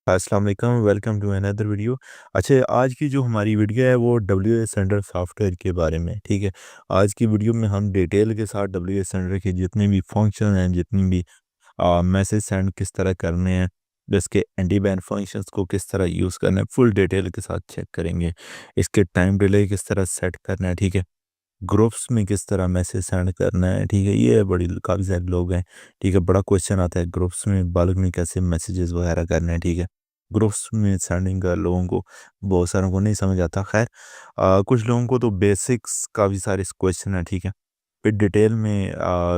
अस्सलाम वालेकुम, welcome to another video. अच्छा, आज की जो हमारी वीडियो है वो डब्ल्यूए सेंडर सॉफ्टवेयर के बारे में, ठीक है। आज की वीडियो में हम डिटेल के साथ डब्ल्यूए सेंडर के जितने भी फंक्शन हैं, जितनी भी मैसेज सेंड किस तरह करने हैं, इसके एंटी बैन फंक्शंस को किस तरह यूज़ करना है, फुल डिटेल के साथ चेक करेंगे। इसके टाइम डिले किस तरह सेट करना है, ठीक है। ग्रुप्स में किस तरह मैसेज सेंड करना है, ठीक है। ये बड़ी काफ़ी सारे लोग हैं, ठीक है। बड़ा क्वेश्चन आता है ग्रुप्स में बल्क में कैसे मैसेजेस वगैरह करने हैं, ठीक है। ग्रुप्स में सेंडिंग का लोगों को, बहुत सारों को नहीं समझ आता। खैर, कुछ लोगों को तो बेसिक्स काफ़ी सारे क्वेश्चन है, ठीक है। फिर डिटेल में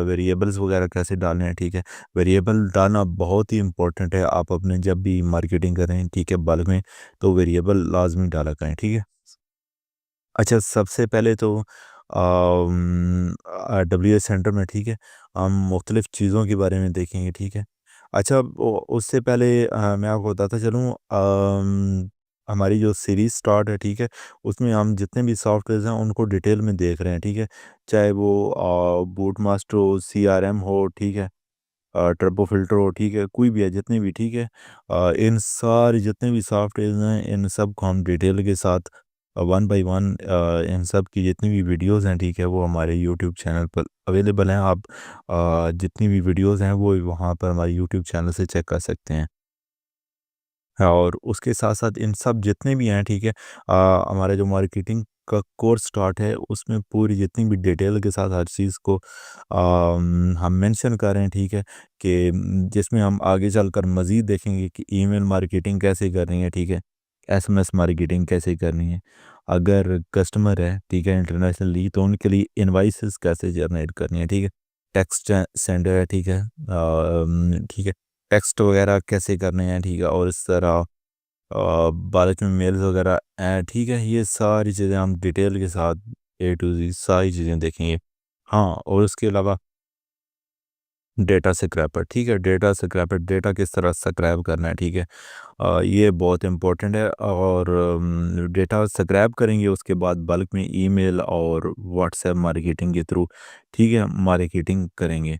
वेरिएबल्स वगैरह कैसे डालने हैं, ठीक है। वेरिएबल डालना बहुत ही इंपॉर्टेंट है। आप अपने जब भी मार्केटिंग करें, ठीक है, बल्क में, तो वेरिएबल लाजमी डाला करें, ठीक है। अच्छा, सबसे पहले तो डब्ल्यूएस सेंटर में, ठीक है, हम मुख्तलिफ़ चीज़ों के बारे में देखेंगे, ठीक है। अच्छा, उससे पहले मैं आपको बताता चलूँ, हमारी जो सीरीज़ स्टार्ट है, ठीक है, उसमें हम जितने भी सॉफ्टवेयर हैं उनको डिटेल में देख रहे हैं, ठीक है। चाहे वो बूट मास्टर हो, सीआरएम हो, ठीक है, टर्बो फ़िल्टर हो, ठीक है, कोई भी है, जितने भी, ठीक है। इन सारे जितने भी सॉफ्टवेयर हैं, इन सब को हम डिटेल के साथ वन बाय वन, इन सब की जितनी भी वीडियोज़ हैं, ठीक है, वो हमारे यूट्यूब चैनल पर अवेलेबल हैं। आप जितनी भी वीडियोज़ हैं वो वहाँ पर हमारे यूट्यूब चैनल से चेक कर सकते हैं। और उसके साथ-साथ इन सब जितने भी हैं, ठीक है, हमारा जो मार्केटिंग का कोर्स स्टार्ट है, उसमें पूरी जितनी भी डिटेल के साथ हर चीज़ को हम मेंशन कर रहे हैं, ठीक है, कि जिसमें हम आगे चलकर मज़ीद देखेंगे कि ईमेल मार्केटिंग कैसे करनी है, ठीक है, एसएमएस मार्केटिंग कैसे करनी है। अगर कस्टमर है, ठीक है, इंटरनेशनली, तो उनके लिए इनवॉइसेस कैसे जनरेट करनी है, ठीक है। टेक्स्ट सेंडर है, ठीक है, ठीक है, टेक्स्ट वगैरह कैसे करने हैं, ठीक है, और इस तरह भारत में मेल्स वगैरह हैं, ठीक है। ये सारी चीज़ें हम डिटेल के साथ ए टू ज़ेड सारी चीज़ें देखेंगे। हाँ, और उसके अलावा डेटा स्क्रैपर, ठीक है, डेटा स्क्रैपर, डेटा किस तरह स्क्रैप करना है, ठीक है। ये बहुत इम्पोर्टेंट है। और डेटा स्क्रैप करेंगे, उसके बाद बल्क में ईमेल और व्हाट्सएप मार्केटिंग के थ्रू, ठीक है, मार्केटिंग करेंगे।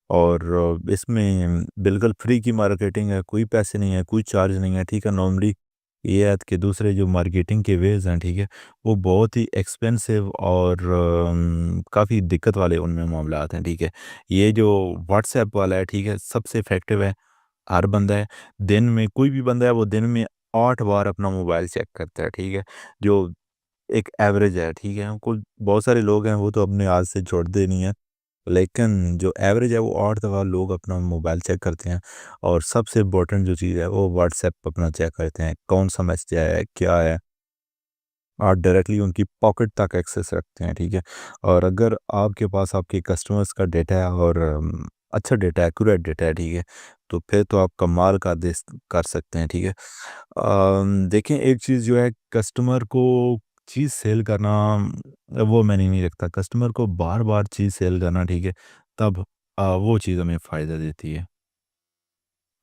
और इसमें बिल्कुल फ्री की मार्केटिंग है, कोई पैसे नहीं है, कोई चार्ज नहीं है, ठीक है। नॉर्मली ये है कि दूसरे जो मार्केटिंग के वेज़ हैं, ठीक है, वो बहुत ही एक्सपेंसिव और काफ़ी दिक्कत वाले उनमें मामलात हैं, ठीक है। ये जो व्हाट्सएप वाला है, ठीक है, सबसे इफ़ेक्टिव है। हर बंदा है, दिन में कोई भी बंदा है, वो दिन में 8 बार अपना मोबाइल चेक करता है, ठीक है, जो एक एवरेज है, ठीक है। कुल बहुत सारे लोग हैं, वो तो अपने आज से छोड़ते नहीं हैं। लेकिन जो एवरेज है वो 8 दफ़ा लोग अपना मोबाइल चेक करते हैं। और सबसे इम्पोर्टेंट जो चीज़ है वो व्हाट्सएप अपना चेक करते हैं, कौन-सा मैसेज आया है, क्या है। आप डायरेक्टली उनकी पॉकेट तक एक्सेस रखते हैं, ठीक है। और अगर आपके पास आपके कस्टमर्स का डेटा है और अच्छा डेटा है, एक्यूरेट डेटा है, ठीक है, तो फिर तो आप कमाल का देस कर सकते हैं, ठीक है। देखें, एक चीज़ जो है, कस्टमर को चीज़ सेल करना, वो मैंने नहीं रखता। कस्टमर को बार-बार चीज़ सेल करना, ठीक है, तब वो चीज़ हमें फ़ायदा देती है।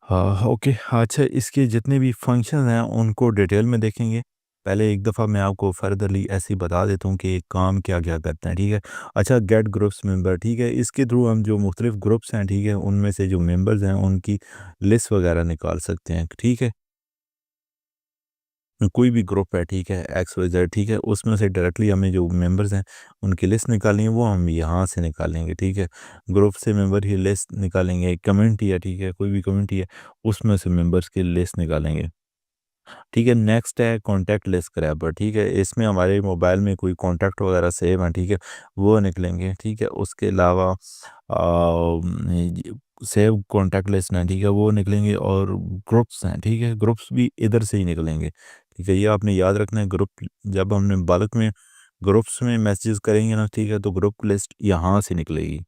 हाँ, ओके। अच्छा, इसके जितने भी फंक्शन हैं उनको डिटेल में देखेंगे। पहले एक दफ़ा मैं आपको फर्दरली ऐसे ही बता देता हूँ कि ये काम क्या-क्या करते हैं, ठीक है। अच्छा, गेट ग्रुप्स मेंबर, ठीक है, इसके थ्रू हम जो मुख्तलिफ ग्रुप्स हैं, ठीक है, उनमें से जो मेंबर्स हैं उनकी लिस्ट वगैरह निकाल सकते हैं, ठीक है। कोई भी ग्रुप है, ठीक है, एक्स वाई जेड, ठीक है, उसमें से डायरेक्टली हमें जो मेंबर्स हैं उनकी लिस्ट निकालनी है, वो हम यहाँ से निकालेंगे, ठीक है। ग्रुप से मेंबर की लिस्ट निकालेंगे। कम्युनिटी है, ठीक है, कोई भी कम्युनिटी है, उसमें से मेंबर्स की लिस्ट निकालेंगे, ठीक है। नेक्स्ट है कॉन्टैक्ट लिस्ट स्क्रैपर, ठीक है, इसमें हमारे मोबाइल में कोई कॉन्टैक्ट वगैरह सेव हैं, ठीक है, वो निकलेंगे, ठीक है। उसके अलावा सेव कॉन्टैक्ट लिस्ट हैं, ठीक है, वो निकलेंगे। और ग्रुप्स हैं, ठीक है, ग्रुप्स भी इधर से ही निकलेंगे, ठीक है। ये आपने याद रखना है, ग्रुप जब हमने बल्क में ग्रुप्स में मैसेजेस करेंगे ना, ठीक है, तो ग्रुप लिस्ट यहाँ से निकलेगी।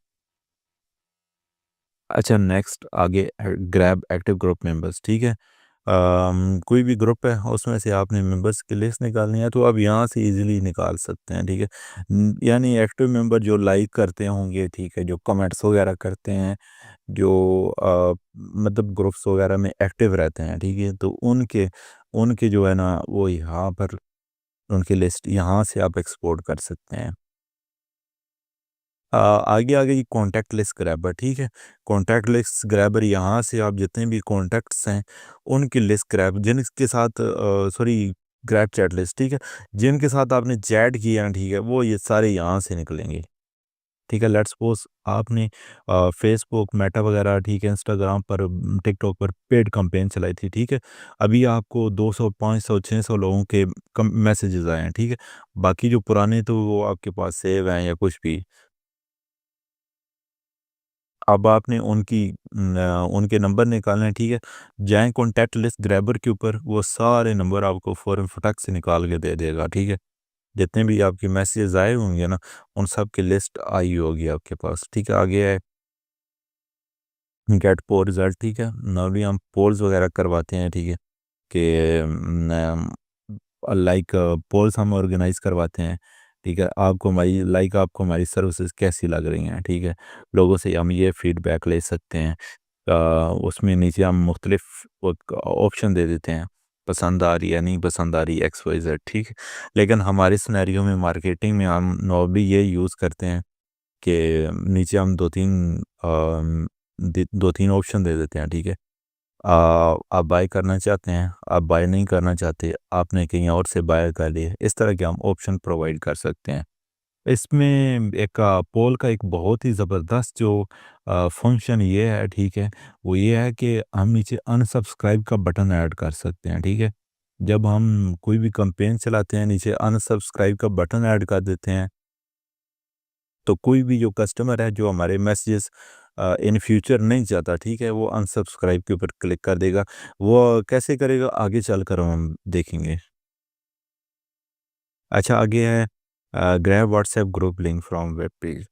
अच्छा, नेक्स्ट आगे ग्रैब एक्टिव ग्रुप मेंबर्स, ठीक है। कोई भी ग्रुप है उसमें से आपने मेंबर्स की लिस्ट निकालनी है, तो आप यहाँ से इजीली निकाल सकते हैं, ठीक है। यानी एक्टिव मेंबर जो लाइक करते होंगे, ठीक है, जो कमेंट्स वगैरह करते हैं, जो मतलब ग्रुप्स वगैरह में एक्टिव रहते हैं, ठीक है, तो उनके उनके जो है ना, वो यहाँ पर उनकी लिस्ट यहाँ से आप एक्सपोर्ट कर सकते हैं। आगे आगे ये कॉन्टैक्ट लिस्ट ग्रैबर, ठीक है। कॉन्टैक्ट लिस्ट ग्रैबर, यहाँ से आप जितने भी कॉन्टैक्ट्स हैं उनकी लिस्ट ग्रैब, जिनके साथ सॉरी ग्रैब चैट लिस्ट, ठीक है, जिनके साथ आपने चैट किया है, ठीक है, वो ये सारे यहाँ से निकलेंगे। ठीक है, लेट्स सपोज आपने फेसबुक मेटा वगैरह, ठीक है, इंस्टाग्राम पर, टिकटॉक पर पेड कैंपेन चलाई थी, ठीक है। अभी आपको 200 500 600 लोगों के मैसेजेस आए हैं, ठीक है। बाकी जो पुराने तो वो आपके पास सेव हैं या कुछ भी। अब आपने उनके नंबर निकालने हैं, ठीक है। जाएँ कॉन्टैक्ट लिस्ट ग्रैबर के ऊपर, वो सारे नंबर आपको फ़ौरन फटाक से निकाल के दे देगा, ठीक है। जितने भी आपके मैसेजेस आए होंगे ना, उन सब की लिस्ट आई होगी आपके पास, ठीक है। आगे है गेट पोल रिज़ल्ट, ठीक है। नॉर्मली हम पोल्स वगैरह करवाते हैं, ठीक है, कि लाइक पोल्स हम ऑर्गेनाइज करवाते हैं, ठीक है। आपको हमारी सर्विसेज कैसी लग रही हैं, ठीक है। लोगों से हम ये फीडबैक ले सकते हैं। उसमें नीचे हम मुख्तलिफ ऑप्शन दे देते हैं, पसंद आ रही है नहीं पसंद आ रही, एक्स वाई जेड, ठीक है। लेकिन हमारे सिनेरियो में मार्केटिंग में हम नॉर्मली ये यूज़ करते हैं कि नीचे हम दो तीन ऑप्शन दे देते हैं, ठीक है। आप बाय करना चाहते हैं, आप बाय नहीं करना चाहते, आपने कहीं और से बाय कर लिए, इस तरह के हम ऑप्शन प्रोवाइड कर सकते हैं। इसमें एक पोल का एक बहुत ही ज़बरदस्त जो फंक्शन ये है, ठीक है, वो ये है कि हम नीचे अनसब्सक्राइब का बटन ऐड कर सकते हैं, ठीक है। जब हम कोई भी कैंपेन चलाते हैं, नीचे अनसब्सक्राइब का बटन ऐड कर देते हैं, तो कोई भी जो कस्टमर है जो हमारे मैसेजेस इन फ्यूचर नहीं चाहता, ठीक है, वो अनसब्सक्राइब के ऊपर क्लिक कर देगा। वो कैसे करेगा आगे चलकर हम देखेंगे। अच्छा, आगे है grab WhatsApp group link from web page,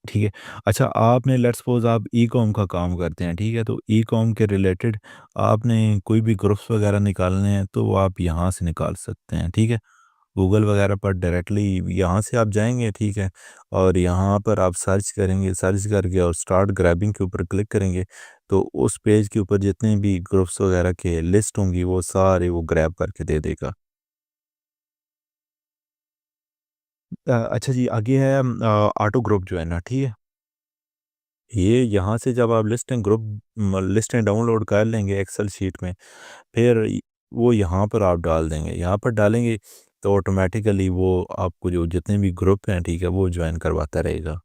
ठीक है। अच्छा, आपने लेट्स सपोज आप ई कॉम का काम करते हैं, ठीक है, तो ई कॉम के रिलेटेड आपने कोई भी ग्रुप्स वगैरह निकालने हैं तो वो आप यहाँ से निकाल सकते हैं, ठीक है। गूगल वगैरह पर डायरेक्टली यहाँ से आप जाएँगे, ठीक है, और यहाँ पर आप सर्च करेंगे, सर्च करके और स्टार्ट ग्रैबिंग के ऊपर क्लिक करेंगे, तो उस पेज के ऊपर जितने भी ग्रुप्स वगैरह के लिस्ट होंगी वो सारे वो ग्रैब करके दे देगा। अच्छा जी, आगे है ऑटो ग्रुप जो है ना, ठीक है। ये यहाँ से जब आप लिस्टें डाउनलोड कर लेंगे एक्सेल शीट में, फिर वो यहाँ पर आप डाल देंगे, यहाँ पर डालेंगे तो ऑटोमेटिकली वो आपको जो जितने भी ग्रुप हैं, ठीक है, वो ज्वाइन करवाता रहेगा।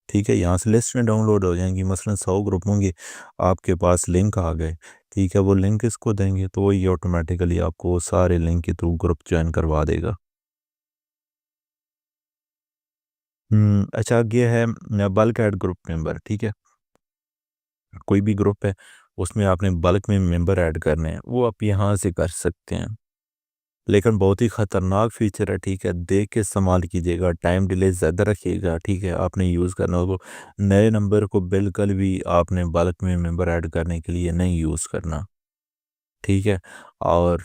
ठीक है, यहाँ से लिस्ट में डाउनलोड हो जाएंगी, मसलन 100 ग्रुप होंगे, आपके पास लिंक आ गए, ठीक है, वो लिंक इसको देंगे तो ये ऑटोमेटिकली आपको सारे लिंक के थ्रू ग्रुप ज्वाइन करवा देगा। अच्छा, ये है बल्क ऐड ग्रुप मेंबर, ठीक है। कोई भी ग्रुप है उसमें आपने बल्क में मेंबर ऐड करने हैं, वो आप यहाँ से कर सकते हैं। लेकिन बहुत ही ख़तरनाक फ़ीचर है, ठीक है, देख के इस्तेमाल कीजिएगा, टाइम डिले ज़्यादा रखिएगा, ठीक है, आपने यूज़ करना हो। नए नंबर को बिल्कुल भी आपने बल्क में मेंबर ऐड करने के लिए नहीं यूज़ करना, ठीक है। और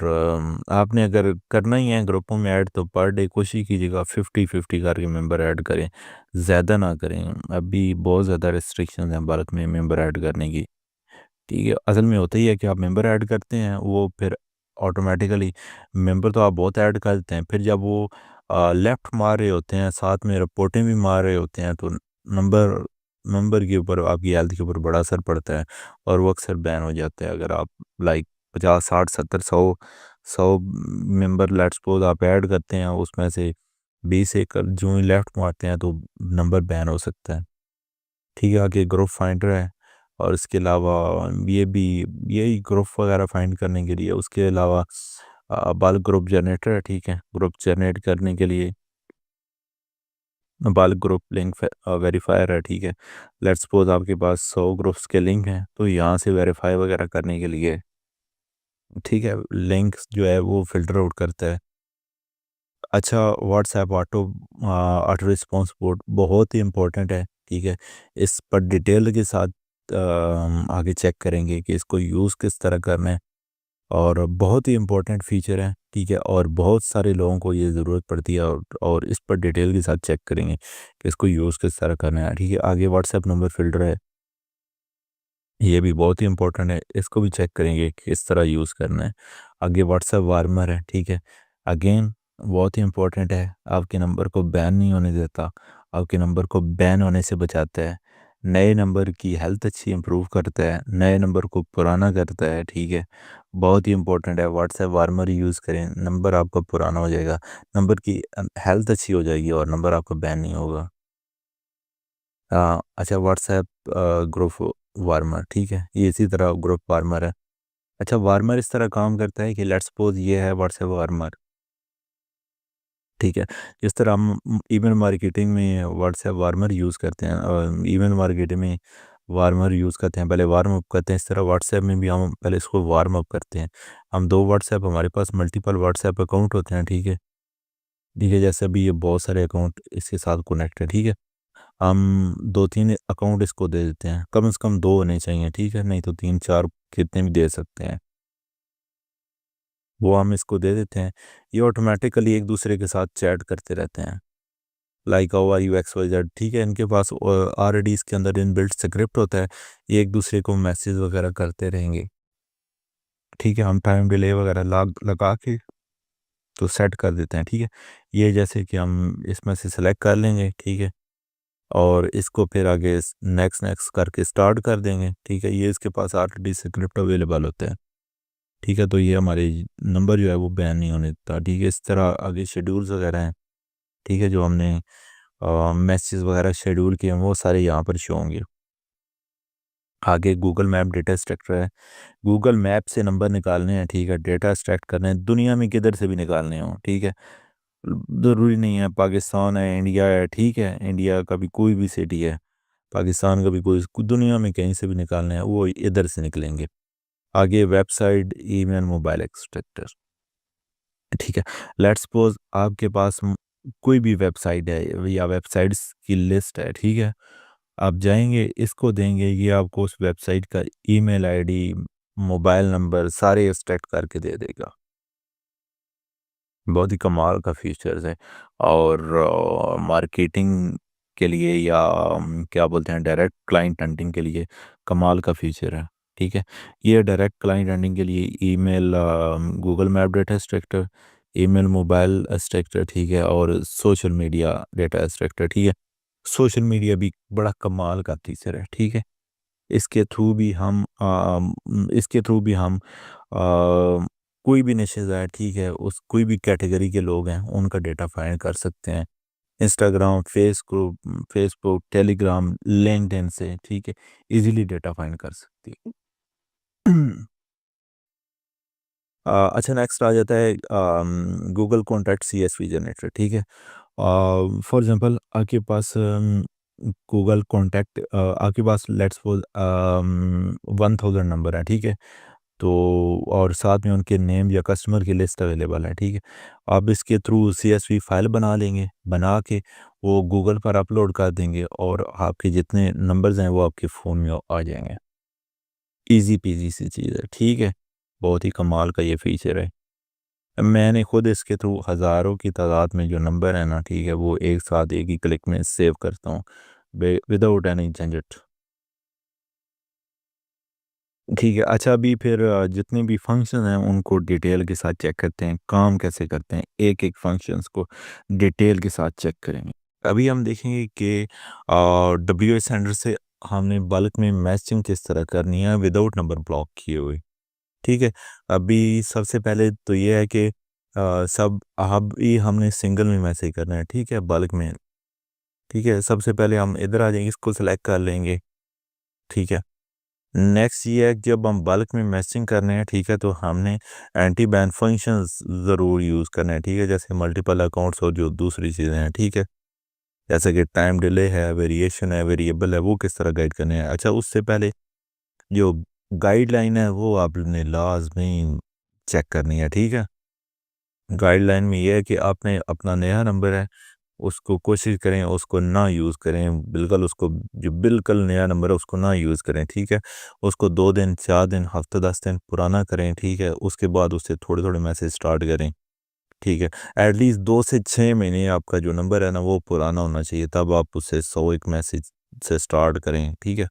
आपने अगर करना ही है ग्रुपों में ऐड तो पर डे कोशिश कीजिएगा 50-50 करके मेंबर ऐड करें, ज़्यादा ना करें। अभी बहुत ज़्यादा रिस्ट्रिक्शंस हैं बल्क में मेंबर ऐड करने की, ठीक है। असल में होता ही है कि आप मेंबर ऐड करते हैं, वो फिर ऑटोमेटिकली मेंबर तो आप बहुत ऐड कर देते हैं, फिर जब वो लेफ़्ट मार रहे होते हैं, साथ में रिपोर्टें भी मार रहे होते हैं, तो नंबर नंबर के ऊपर, आपकी हेल्थ के ऊपर बड़ा असर पड़ता है और वो अक्सर बैन हो जाता है। अगर आप लाइक 50 60 70 100 मेंबर लेट्स सपोज़ आप ऐड करते हैं, उसमें से 20 एक जो ही लेफ़्ट मारते हैं तो नंबर बैन हो सकता है। ठीक है, आगे ग्रुप फाइंडर है और इसके अलावा ये भी यही ग्रुप वगैरह फाइंड करने के लिए, उसके अलावा बल्क ग्रुप जनरेटर है, ठीक है, ग्रुप जनरेट करने के लिए बल्क ग्रुप लिंक वेरीफायर है, ठीक है। लेट्स सपोज आपके पास 100 ग्रुप्स के लिंक हैं तो यहाँ से वेरीफाई वगैरह करने के लिए, ठीक है, लिंक्स जो है वो फ़िल्टर आउट करता है। अच्छा, व्हाट्सएप ऑटो रिस्पॉन्स पोर्ट बहुत ही इम्पोर्टेंट है, ठीक है। इस पर डिटेल के साथ हम आगे चेक करेंगे कि इसको यूज़ किस तरह करना है, और बहुत ही इम्पोर्टेंट फ़ीचर है, ठीक है, और बहुत सारे लोगों को ये ज़रूरत पड़ती है, और इस पर डिटेल के साथ चेक करेंगे कि इसको यूज़ किस तरह करना है, ठीक है। आगे व्हाट्सएप नंबर फ़िल्टर है, ये भी बहुत ही इम्पोर्टेंट है, इसको भी चेक करेंगे कि किस तरह यूज़ करना है। आगे व्हाट्सएप वार्मर है, ठीक है, अगेन बहुत ही इम्पोर्टेंट है, आपके नंबर को बैन नहीं होने देता, आपके नंबर को बैन होने से बचाता है, नए नंबर की हेल्थ अच्छी इंप्रूव करता है, नए नंबर को पुराना करता है, ठीक है। बहुत ही इंपॉर्टेंट है, व्हाट्सएप वार्मर यूज़ करें, नंबर आपका पुराना हो जाएगा, नंबर की हेल्थ अच्छी हो जाएगी और नंबर आपका बैन नहीं होगा। अच्छा, व्हाट्सएप ग्रुप वार्मर, ठीक है, ये इसी तरह ग्रुप वार्मर है। अच्छा, वार्मर इस तरह काम करता है कि लेट्स सपोज ये है व्हाट्सएप वार्मर, ठीक है। जिस तरह हम ईमेल मार्केटिंग में व्हाट्सएप वार्मर यूज़ करते हैं और ईमेल मार्केटिंग में वार्मर यूज़ करते हैं, पहले वार्म अप करते हैं, इस तरह व्हाट्सएप में भी हम पहले इसको वार्म अप करते हैं। हम दो व्हाट्सएप, हमारे पास मल्टीपल व्हाट्सएप अकाउंट होते हैं, ठीक है। ठीक है, जैसे अभी ये बहुत सारे अकाउंट इसके साथ कनेक्ट है, ठीक है। हम दो तीन अकाउंट इसको दे देते हैं, कम से कम दो होने चाहिए, ठीक है, नहीं तो तीन चार कितने भी दे सकते हैं, वो हम इसको दे देते हैं। ये ऑटोमेटिकली एक दूसरे के साथ चैट करते रहते हैं, like how are you X Y Z, ठीक है। इनके पास ऑलरेडी इसके अंदर इनबिल्ट स्क्रिप्ट होता है, ये एक दूसरे को मैसेज वगैरह करते रहेंगे, ठीक है। हम टाइम डिले वगैरह लगा के तो सेट कर देते हैं, ठीक है। ये जैसे कि हम इसमें से सेलेक्ट कर लेंगे, ठीक है, और इसको फिर आगे नेक्स्ट नेक्स्ट करके स्टार्ट कर देंगे, ठीक है। ये इसके पास ऑलरेडी स्क्रिप्ट अवेलेबल होता है, ठीक है। तो ये हमारे नंबर जो है वो बैन नहीं होने देता, ठीक है। इस तरह आगे शेड्यूल्स वगैरह हैं, ठीक है, जो हमने मैसेज वगैरह शेड्यूल किए हैं वो सारे यहाँ पर शो होंगे। आगे गूगल मैप डेटा स्ट्रक्चर है, गूगल मैप से नंबर निकालने हैं, ठीक है, डेटा एक्सट्रैक्ट करने हैं, दुनिया में किधर से भी निकालने हो, ठीक है। ज़रूरी नहीं है पाकिस्तान है, इंडिया है, ठीक है, इंडिया का भी कोई भी सिटी है, पाकिस्तान का भी कोई दुनिया में कहीं से भी निकालने हैं, वो इधर से निकलेंगे। आगे वेबसाइट, ईमेल, मोबाइल एक्सट्रैक्टर, ठीक है। लेट्स सपोज आपके पास कोई भी वेबसाइट है या वेबसाइट्स की लिस्ट है, ठीक है। आप जाएंगे, इसको देंगे, ये आपको उस वेबसाइट का ईमेल आईडी, मोबाइल नंबर सारे एक्सट्रैक्ट करके दे देगा। बहुत ही कमाल का फीचर्स है। और मार्केटिंग के लिए या क्या बोलते हैं, डायरेक्ट क्लाइंट हंटिंग के लिए कमाल का फीचर है, ठीक है। ये डायरेक्ट क्लाइंट हंटिंग के लिए email, Google map data structure, email, mobile structure, ठीक है, और सोशल मीडिया डेटा स्ट्रक्चर, ठीक है। सोशल मीडिया भी बड़ा कमाल का फीचर है, ठीक है। इसके थ्रू भी हम कोई भी निशेज़ है, ठीक है, उस कोई भी कैटेगरी के लोग हैं उनका डेटा फाइंड कर सकते हैं। इंस्टाग्राम, फेसबुक, टेलीग्राम, लिंक्डइन से, ठीक है, इजीली डेटा फाइंड कर सकती है। अच्छा, नेक्स्ट आ जाता है गूगल कॉन्टैक्ट CSV जनरेटर, ठीक है। फॉर एग्जांपल आपके पास गूगल कॉन्टैक्ट, आपके पास लेट्स सपोज 1000 नंबर है, ठीक है। तो और साथ में उनके नेम या कस्टमर की लिस्ट अवेलेबल है, ठीक है। आप इसके थ्रू CSV फाइल बना लेंगे, बना के वो गूगल पर अपलोड कर देंगे और आपके जितने नंबर्स हैं वो आपके फ़ोन में आ जाएंगे। इजी पीजी सी चीज़ है, ठीक है। बहुत ही कमाल का ये फीचर है। मैंने खुद इसके थ्रू हज़ारों की तादाद में जो नंबर है ना, ठीक है, वो एक साथ एक ही क्लिक में सेव करता हूँ, विदाउट एनी झंझट, ठीक है। अच्छा, अभी फिर जितने भी फंक्शन हैं उनको डिटेल के साथ चेक करते हैं, काम कैसे करते हैं, एक एक फंक्शंस को डिटेल के साथ चेक करेंगे। अभी हम देखेंगे कि WH सेंटर से हमने बल्क में मैचिंग किस तरह करनी है विदाउट नंबर ब्लॉक किए हुए, ठीक है। अभी सबसे पहले तो ये है कि सब अभी हमने सिंगल में मैसेज करना है, ठीक है, बल्क में, ठीक है। सबसे पहले हम इधर आ जाएंगे, इसको सेलेक्ट कर लेंगे, ठीक है। नेक्स्ट ये है कि जब हम बल्क में मैसेजिंग करने हैं, ठीक है, तो हमने एंटी बैन फंक्शंस ज़रूर यूज़ करना है, ठीक है, जैसे मल्टीपल अकाउंट्स और जो दूसरी चीज़ें हैं, ठीक है। जैसे कि टाइम डिले है, वेरिएशन है, वेरिएबल है, वो किस तरह गाइड करने हैं। अच्छा, उससे पहले जो गाइडलाइन है वो आपने लाजमी चेक करनी है, ठीक है। गाइडलाइन में ये है कि आपने अपना नया नंबर है उसको कोशिश करें उसको ना यूज़ करें, बिल्कुल उसको, जो बिल्कुल नया नंबर है उसको ना यूज़ करें, ठीक है। उसको 2 दिन, 4 दिन, हफ्ते 10 दिन पुराना करें, ठीक है। उसके बाद उससे थोड़े थोड़े मैसेज स्टार्ट करें, ठीक है। एटलीस्ट 2 से 6 महीने आपका जो नंबर है ना वो पुराना होना चाहिए, तब आप उससे 101 मैसेज से स्टार्ट करें, ठीक है।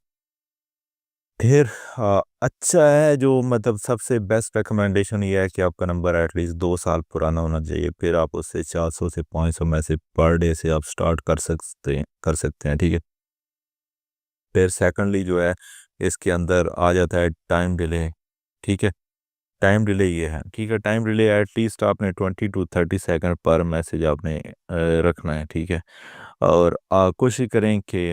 फिर अच्छा है जो मतलब सबसे बेस्ट रिकमेंडेशन ये है कि आपका नंबर एटलीस्ट 2 साल पुराना होना चाहिए। फिर आप उससे 400 से 500 मैसेज पर डे से आप स्टार्ट कर सकते हैं ठीक है। फिर सेकंडली जो है इसके अंदर आ जाता है टाइम डिले। ठीक है, टाइम डिले ये है ठीक है। टाइम डिले एटलीस्ट आपने 20 to 30 सेकंड पर मैसेज आपने रखना है ठीक है। और कोशिश करें कि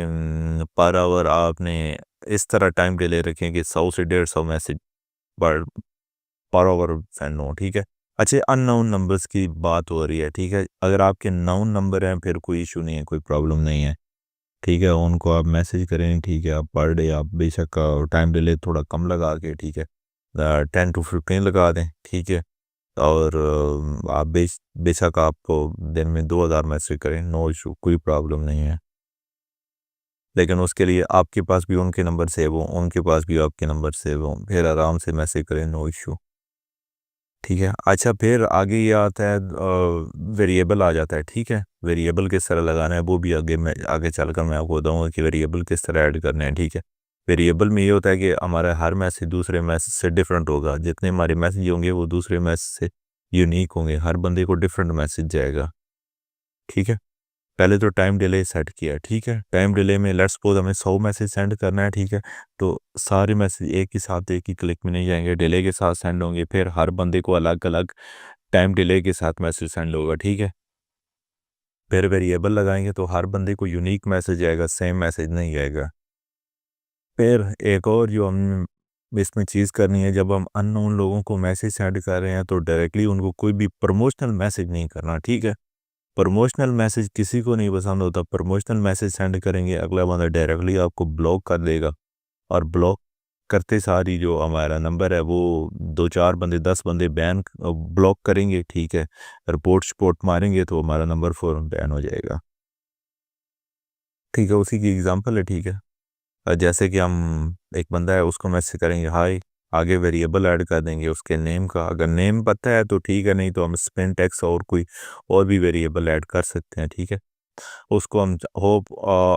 पर आवर आपने इस तरह टाइम डिले रखें कि 100 से 150 मैसेज पर पर आवर सेंड हो ठीक है। अच्छा, अननोन नंबर्स की बात हो रही है ठीक है। अगर आपके नाउन नंबर हैं फिर कोई इशू नहीं है, कोई प्रॉब्लम नहीं है ठीक है। उनको आप मैसेज करें ठीक है। आप पर डे आप बेशक टाइम डिले थोड़ा कम लगा के ठीक है 10 to 15 लगा दें ठीक है। और आप बेशक आप दिन में 2,000 मैसेज करें, नो इशू, कोई प्रॉब्लम नहीं है। लेकिन उसके लिए आपके पास भी उनके नंबर सेव हो, उनके पास भी आपके नंबर सेव हो, फिर आराम से मैसेज करें, नो इशू ठीक है। अच्छा, फिर आगे ये आता है वेरिएबल आ जाता है ठीक है। वेरिएबल किस तरह लगाना है वो भी आगे चलकर मैं आपको बताऊंगा कि वेरिएबल किस तरह ऐड करने हैं ठीक है। वेरिएबल में ये होता है कि हमारा हर मैसेज दूसरे मैसेज से डिफरेंट होगा। जितने हमारे मैसेज होंगे वो दूसरे मैसेज से यूनिक होंगे, हर बंदे को डिफरेंट मैसेज जाएगा ठीक है। पहले तो टाइम डिले सेट किया ठीक है। टाइम डिले में लेट्स सपोज हमें 100 मैसेज सेंड करना है ठीक है। तो सारे मैसेज एक ही साथ एक ही क्लिक में नहीं जाएंगे, डिले के साथ सेंड होंगे। फिर हर बंदे को अलग अलग टाइम डिले के साथ मैसेज सेंड होगा ठीक है। फिर वेरिएबल लगाएंगे तो हर बंदे को यूनिक मैसेज आएगा, सेम मैसेज नहीं आएगा। फिर एक और जो हम इसमें चीज़ करनी है, जब हम अननोन लोगों को मैसेज सेंड कर रहे हैं तो डायरेक्टली उनको कोई भी प्रमोशनल मैसेज नहीं करना ठीक है। प्रमोशनल मैसेज किसी को नहीं पसंद होता। प्रमोशनल मैसेज सेंड करेंगे अगला बंदा डायरेक्टली आपको ब्लॉक कर देगा। और ब्लॉक करते सारी जो हमारा नंबर है वो 2 4 बंदे 10 बंदे बैन ब्लॉक करेंगे ठीक है। रिपोर्ट स्पोर्ट मारेंगे तो हमारा नंबर फ़ौरन बैन हो जाएगा ठीक है। उसी की एग्जांपल है ठीक है। जैसे कि हम एक बंदा है उसको मैसेज करेंगे हाय, आगे वेरिएबल ऐड कर देंगे उसके नेम का। अगर नेम पता है तो ठीक है, नहीं तो हम स्पेन टेक्स और कोई और भी वेरिएबल ऐड कर सकते हैं ठीक है। उसको हम hope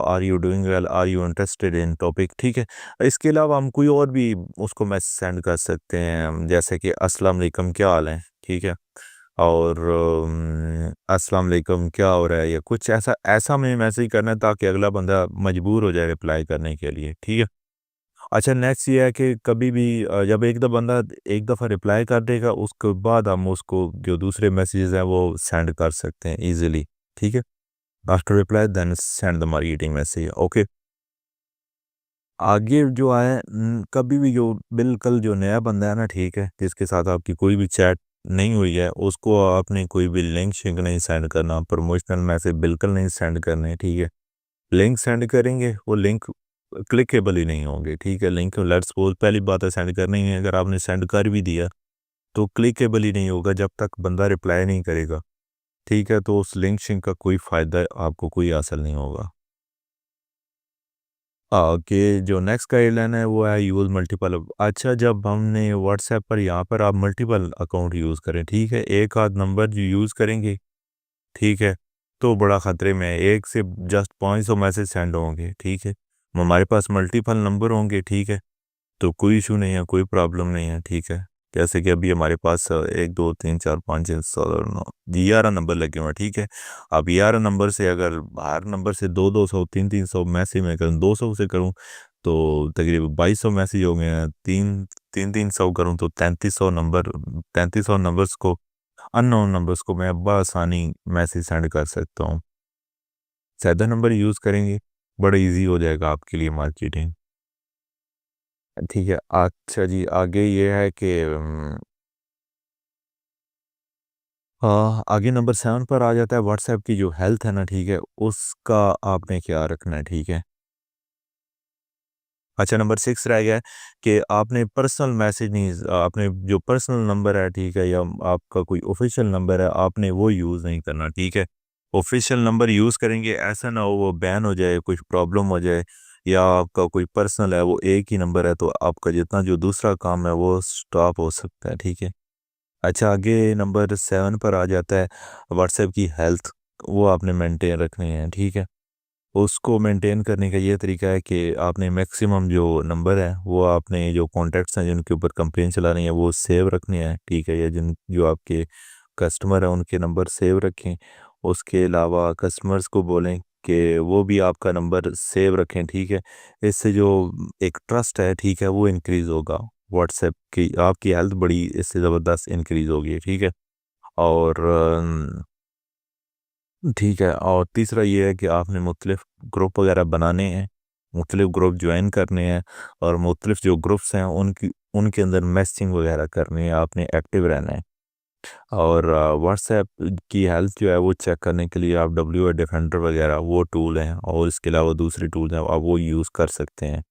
are you doing well, are you interested in topic ठीक है। इसके अलावा हम कोई और भी उसको मैसेज सेंड कर सकते हैं, जैसे कि अस्सलाम वालेकुम क्या हाल है ठीक है। और अस्सलाम वालेकुम क्या हो रहा है, या कुछ ऐसा ऐसा हमें मैसेज करना है ताकि अगला बंदा मजबूर हो जाए रिप्लाई करने के लिए ठीक है। अच्छा, नेक्स्ट ये है कि कभी भी जब एक दफ़ा बंदा एक दफ़ा रिप्लाई कर देगा उसके बाद हम उसको जो दूसरे मैसेजेस हैं वो सेंड कर सकते हैं इजीली ठीक है। After reply then send the marketing message okay. आगे जो आए कभी भी जो बिल्कुल जो नया बंदा है ना ठीक है, जिसके साथ आपकी कोई भी चैट नहीं हुई है, उसको आपने कोई भी लिंक शिंक नहीं सेंड करना, प्रमोशनल मैसेज बिल्कुल नहीं सेंड करने ठीक है। लिंक सेंड करेंगे वो लिंक क्लिकेबल ही नहीं होंगे ठीक है। लिंक लेट्स सपोज पहली बात है सेंड करनी है, अगर आपने सेंड कर भी दिया तो क्लिकेबल ही नहीं होगा जब तक बंदा रिप्लाई नहीं करेगा ठीक है। तो उस लिंक शिंक का कोई फ़ायदा आपको कोई हासिल नहीं होगा। कि जो नेक्स्ट गाइडलाइन है वो है यूज़ मल्टीपल। अच्छा, जब हमने व्हाट्सएप पर यहाँ पर आप मल्टीपल अकाउंट यूज़ करें ठीक है, एक आध नंबर जो यूज़ करेंगे ठीक है तो बड़ा ख़तरे में है। एक से जस्ट 500 मैसेज सेंड होंगे ठीक है। हमारे पास मल्टीपल नंबर होंगे ठीक है तो कोई इशू नहीं है, कोई प्रॉब्लम नहीं है ठीक है। जैसे कि अभी हमारे पास 1 2 3 4 5 6 7 9 11 नंबर लगे हुए हैं ठीक है। अब 11 नंबर से अगर हर नंबर से 2 2 सौ 3 3 सौ मैसेज में करूँ, 200 से करूँ तो तकरीबन 2200 मैसेज हो गए हैं। 3 3 3 सौ करूँ तो 3300 नंबर्स को, अननोन नंबर्स को मैं बआसानी मैसेज सेंड कर सकता हूँ। ज़्यादा नंबर यूज़ करेंगे बड़ा इजी हो जाएगा आपके लिए मार्केटिंग ठीक है। अच्छा जी, आगे ये है कि आगे नंबर 7 पर आ जाता है व्हाट्सएप की जो हेल्थ है ना ठीक है, उसका आपने क्या रखना है ठीक है। अच्छा, नंबर 6 रह गया है कि आपने पर्सनल मैसेज नहीं, आपने जो पर्सनल नंबर है ठीक है, या आपका कोई ऑफिशियल नंबर है आपने वो यूज़ नहीं करना ठीक है। ऑफिशियल नंबर यूज़ करेंगे ऐसा ना हो वो बैन हो जाए, कुछ प्रॉब्लम हो जाए, या आपका कोई पर्सनल है वो एक ही नंबर है तो आपका जितना जो दूसरा काम है वो स्टॉप हो सकता है ठीक है। अच्छा, आगे नंबर 7 पर आ जाता है व्हाट्सएप की हेल्थ, वो आपने मेंटेन रखनी है ठीक है। उसको मेंटेन करने का ये तरीका है कि आपने मैक्सिमम जो नंबर है वो आपने जो कॉन्टैक्ट्स हैं जिनके ऊपर कंप्लेन चला रही है वो सेव रखने हैं, ठीक है, या जिन जो आपके कस्टमर हैं उनके नंबर सेव रखें। उसके अलावा कस्टमर्स को बोलें कि वो भी आपका नंबर सेव रखें, ठीक है। इससे जो एक ट्रस्ट है, ठीक है, वो इंक्रीज़ होगा। व्हाट्सएप की आपकी हेल्थ बड़ी इससे ज़बरदस्त इंक्रीज़ होगी, ठीक है। और ठीक है, और तीसरा ये है कि आपने मुख्तलिफ ग्रुप वगैरह बनाने हैं, मुख्तलिफ ग्रुप ज्वाइन करने हैं, और मुख्तलिफ जो ग्रुप्स हैं उनकी उनके अंदर मैसेजिंग वगैरह करनी है, आपने एक्टिव रहना है। और व्हाट्सएप की हेल्थ जो है वो चेक करने के लिए आप डब्ल्यू डिफेंडर वगैरह वो टूल हैं, और इसके अलावा दूसरे टूल हैं आप वो यूज़ कर सकते हैं,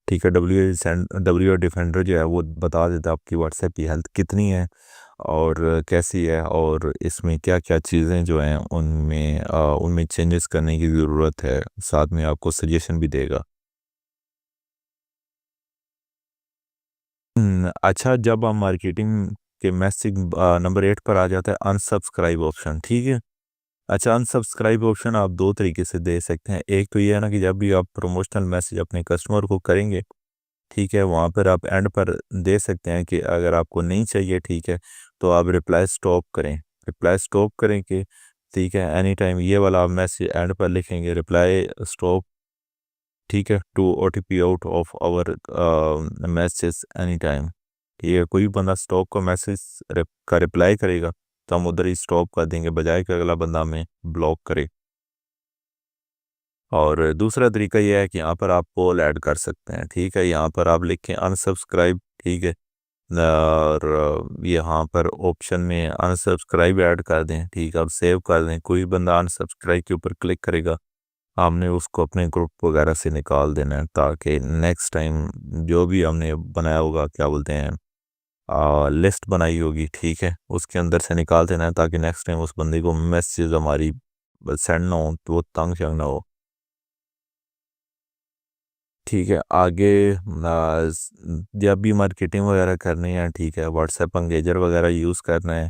ठीक है। डब्ल्यू डिफेंडर जो है वो बता देता है आपकी व्हाट्सएप की हेल्थ कितनी है और कैसी है, और इसमें क्या क्या चीज़ें जो हैं उनमें चेंजेस करने की ज़रूरत है, साथ में आपको सजेशन भी देगा। अच्छा, जब हम मार्केटिंग के मैसेज नंबर 8 पर आ जाता है अनसब्सक्राइब ऑप्शन, ठीक है। अच्छा, अनसब्सक्राइब ऑप्शन आप दो तरीके से दे सकते हैं। एक तो ये है ना कि जब भी आप प्रमोशनल मैसेज अपने कस्टमर को करेंगे, ठीक है, वहाँ पर आप एंड पर दे सकते हैं कि अगर आपको नहीं चाहिए, ठीक है, तो आप रिप्लाई स्टॉप करें। रिप्लाई स्टॉप करें कि ठीक है, एनी टाइम ये वाला आप मैसेज एंड पर लिखेंगे, रिप्लाई स्टॉप, ठीक है, to OTP out of our message any time. ये कोई बंदा स्टॉप का मैसेज का रिप्लाई करेगा तो हम उधर ही स्टॉप कर देंगे, बजाय कि अगला बंदा हमें ब्लॉक करे। और दूसरा तरीका यह है कि यहाँ पर आप पोल ऐड कर सकते हैं, ठीक है। यहाँ पर आप लिखें अनसब्सक्राइब, ठीक है, और यहाँ पर ऑप्शन में अनसब्सक्राइब ऐड कर दें, ठीक है, आप सेव कर दें। कोई बंदा अनसब्सक्राइब के ऊपर क्लिक करेगा, हमने उसको अपने ग्रुप वगैरह से निकाल देना है, ताकि नेक्स्ट टाइम जो भी हमने बनाया होगा, क्या बोलते हैं, लिस्ट बनाई होगी, ठीक है, उसके अंदर से निकाल देना है, ताकि नेक्स्ट टाइम उस बंदे को मैसेज हमारी सेंड ना हो तो वो तंग शंग ना हो, ठीक है। आगे जब भी मार्केटिंग वगैरह करनी है, ठीक है, व्हाट्सएप एंगेजर वगैरह यूज़ करना है,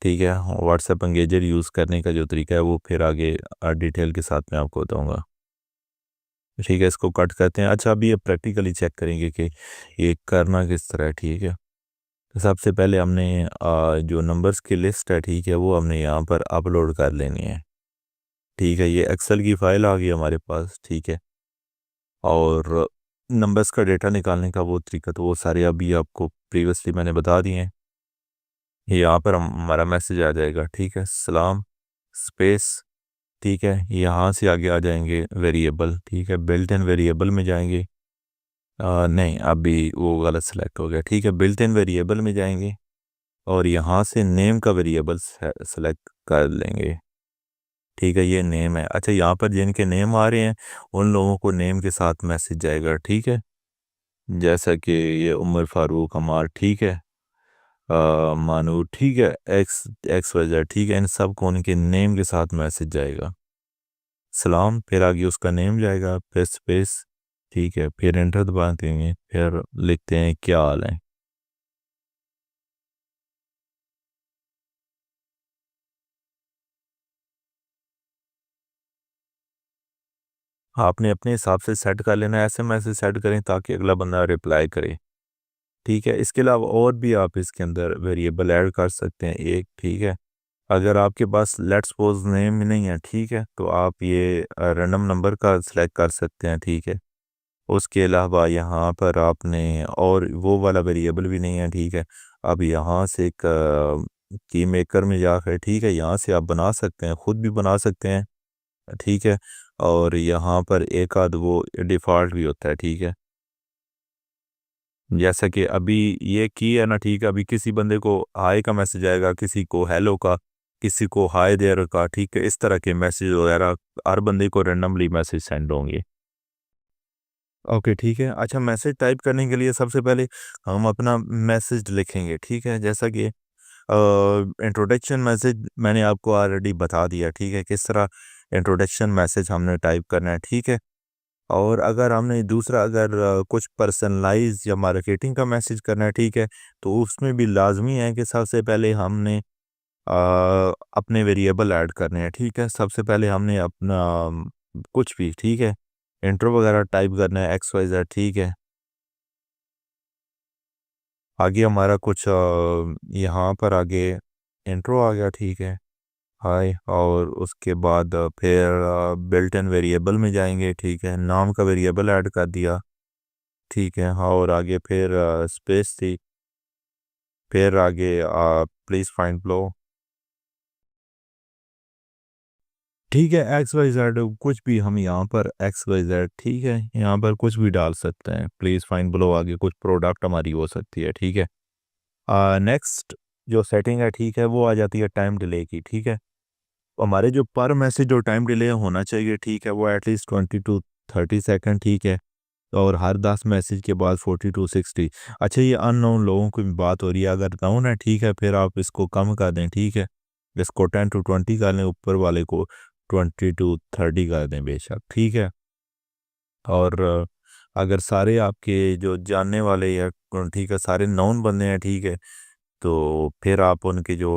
ठीक है। व्हाट्सएप एंगेजर यूज़ करने का जो तरीका है वो फिर आगे डिटेल के साथ मैं आपको बताऊंगा, ठीक है। इसको कट करते हैं। अच्छा, अभी ये प्रैक्टिकली चेक करेंगे कि ये करना किस तरह है, ठीक है। तो सबसे पहले हमने जो नंबर्स की लिस्ट है, ठीक है, वो हमने यहाँ पर अपलोड कर लेनी है, ठीक है। ये एक्सेल की फ़ाइल आ गई हमारे पास, ठीक है। और नंबर्स का डेटा निकालने का वो तरीका तो वो सारे अभी आपको प्रीवियसली मैंने बता दिए हैं। ये यहाँ पर हमारा मैसेज आ जाएगा, ठीक है, सलाम स्पेस, ठीक है। यहाँ से आगे आ जाएंगे वेरिएबल, ठीक है, बिल्ट इन वेरिएबल में जाएंगे। नहीं, अभी वो गलत सेलेक्ट हो गया, ठीक है, बिल्ट इन वेरिएबल में जाएंगे और यहाँ से नेम का वेरिएबल सेलेक्ट कर लेंगे, ठीक है। ये नेम है। अच्छा, यहाँ पर जिनके नेम आ रहे हैं उन लोगों को नेम के साथ मैसेज जाएगा, ठीक है। जैसा कि ये उमर फारूक हमार, ठीक है, मानू, ठीक है, एक्स एक्स वजह, ठीक है, इन सब को उनके नेम के साथ मैसेज जाएगा। सलाम, फिर आगे उसका नेम जाएगा, फिर स्पेस, ठीक है, फिर एंटर दबा देंगे, फिर लिखते हैं क्या हाल है। आपने अपने हिसाब से सेट कर लेना है, ऐसे मैसेज सेट करें ताकि अगला बंदा रिप्लाई करे, ठीक है। इसके अलावा और भी आप इसके अंदर वेरिएबल ऐड कर सकते हैं एक, ठीक है। अगर आपके पास लेट्स सपोज नेम ही नहीं है, ठीक है, तो आप ये रैंडम नंबर का सिलेक्ट कर सकते हैं, ठीक है। उसके अलावा यहाँ पर आपने और वो वाला वेरिएबल भी नहीं है, ठीक है। अब यहाँ से एक की मेकर में जाकर, ठीक है, यहाँ से आप बना सकते हैं, ख़ुद भी बना सकते हैं, ठीक है। और यहाँ पर एक आध वो डिफ़ॉल्ट भी होता है, ठीक है। जैसा कि अभी ये की है ना, ठीक है, अभी किसी बंदे को हाय का मैसेज आएगा, किसी को हेलो का, किसी को हाय देयर का, ठीक है, इस तरह के मैसेज वगैरह हर बंदे को रैंडमली मैसेज सेंड होंगे। ओके, ठीक है। अच्छा, मैसेज टाइप करने के लिए सबसे पहले हम अपना मैसेज लिखेंगे, ठीक है। जैसा कि इंट्रोडक्शन मैसेज मैंने आपको ऑलरेडी बता दिया, ठीक है, किस तरह इंट्रोडक्शन मैसेज हमने टाइप करना है, ठीक है। और अगर हमने दूसरा अगर कुछ पर्सनलाइज या मार्केटिंग का मैसेज करना है, ठीक है, तो उसमें भी लाजमी है कि सबसे पहले हमने अपने वेरिएबल ऐड करने हैं, ठीक है। सबसे पहले हमने अपना कुछ भी, ठीक है, इंट्रो वगैरह टाइप करना है, एक्स वाई जेड, ठीक है। आगे हमारा कुछ यहाँ पर आगे इंट्रो आ गया, ठीक है, हाय। और उसके बाद फिर बिल्ट इन वेरिएबल में जाएंगे, ठीक है, नाम का वेरिएबल ऐड कर दिया, ठीक है। हाँ, और आगे फिर स्पेस थी, फिर आगे प्लीज़ फाइंड लो, ठीक है, एक्स वाई जेड कुछ भी हम यहाँ पर एक्स वाई जेड, ठीक है, यहाँ पर कुछ भी डाल सकते हैं। प्लीज़ फाइंड बिलो आगे कुछ प्रोडक्ट हमारी हो सकती है, ठीक है। नेक्स्ट जो सेटिंग है, ठीक है, वो आ जाती है टाइम डिले की, ठीक है। हमारे जो पर मैसेज जो टाइम डिले होना चाहिए, ठीक है, वो एटलीस्ट 20 to 30 सेकेंड, ठीक है। और हर 10 मैसेज के बाद 40 to 60। अच्छा, ये अननोन लोगों की बात हो रही है, अगर नाउन है, ठीक है, फिर आप इसको कम कर दें, ठीक है। इसको 10 to 20 कर लें, ऊपर वाले को 20 to 30 कर दें बेशक, ठीक है। और अगर सारे आपके जो जानने वाले या ठीक है सारे नॉन बंदे हैं, ठीक है, तो फिर आप उनके जो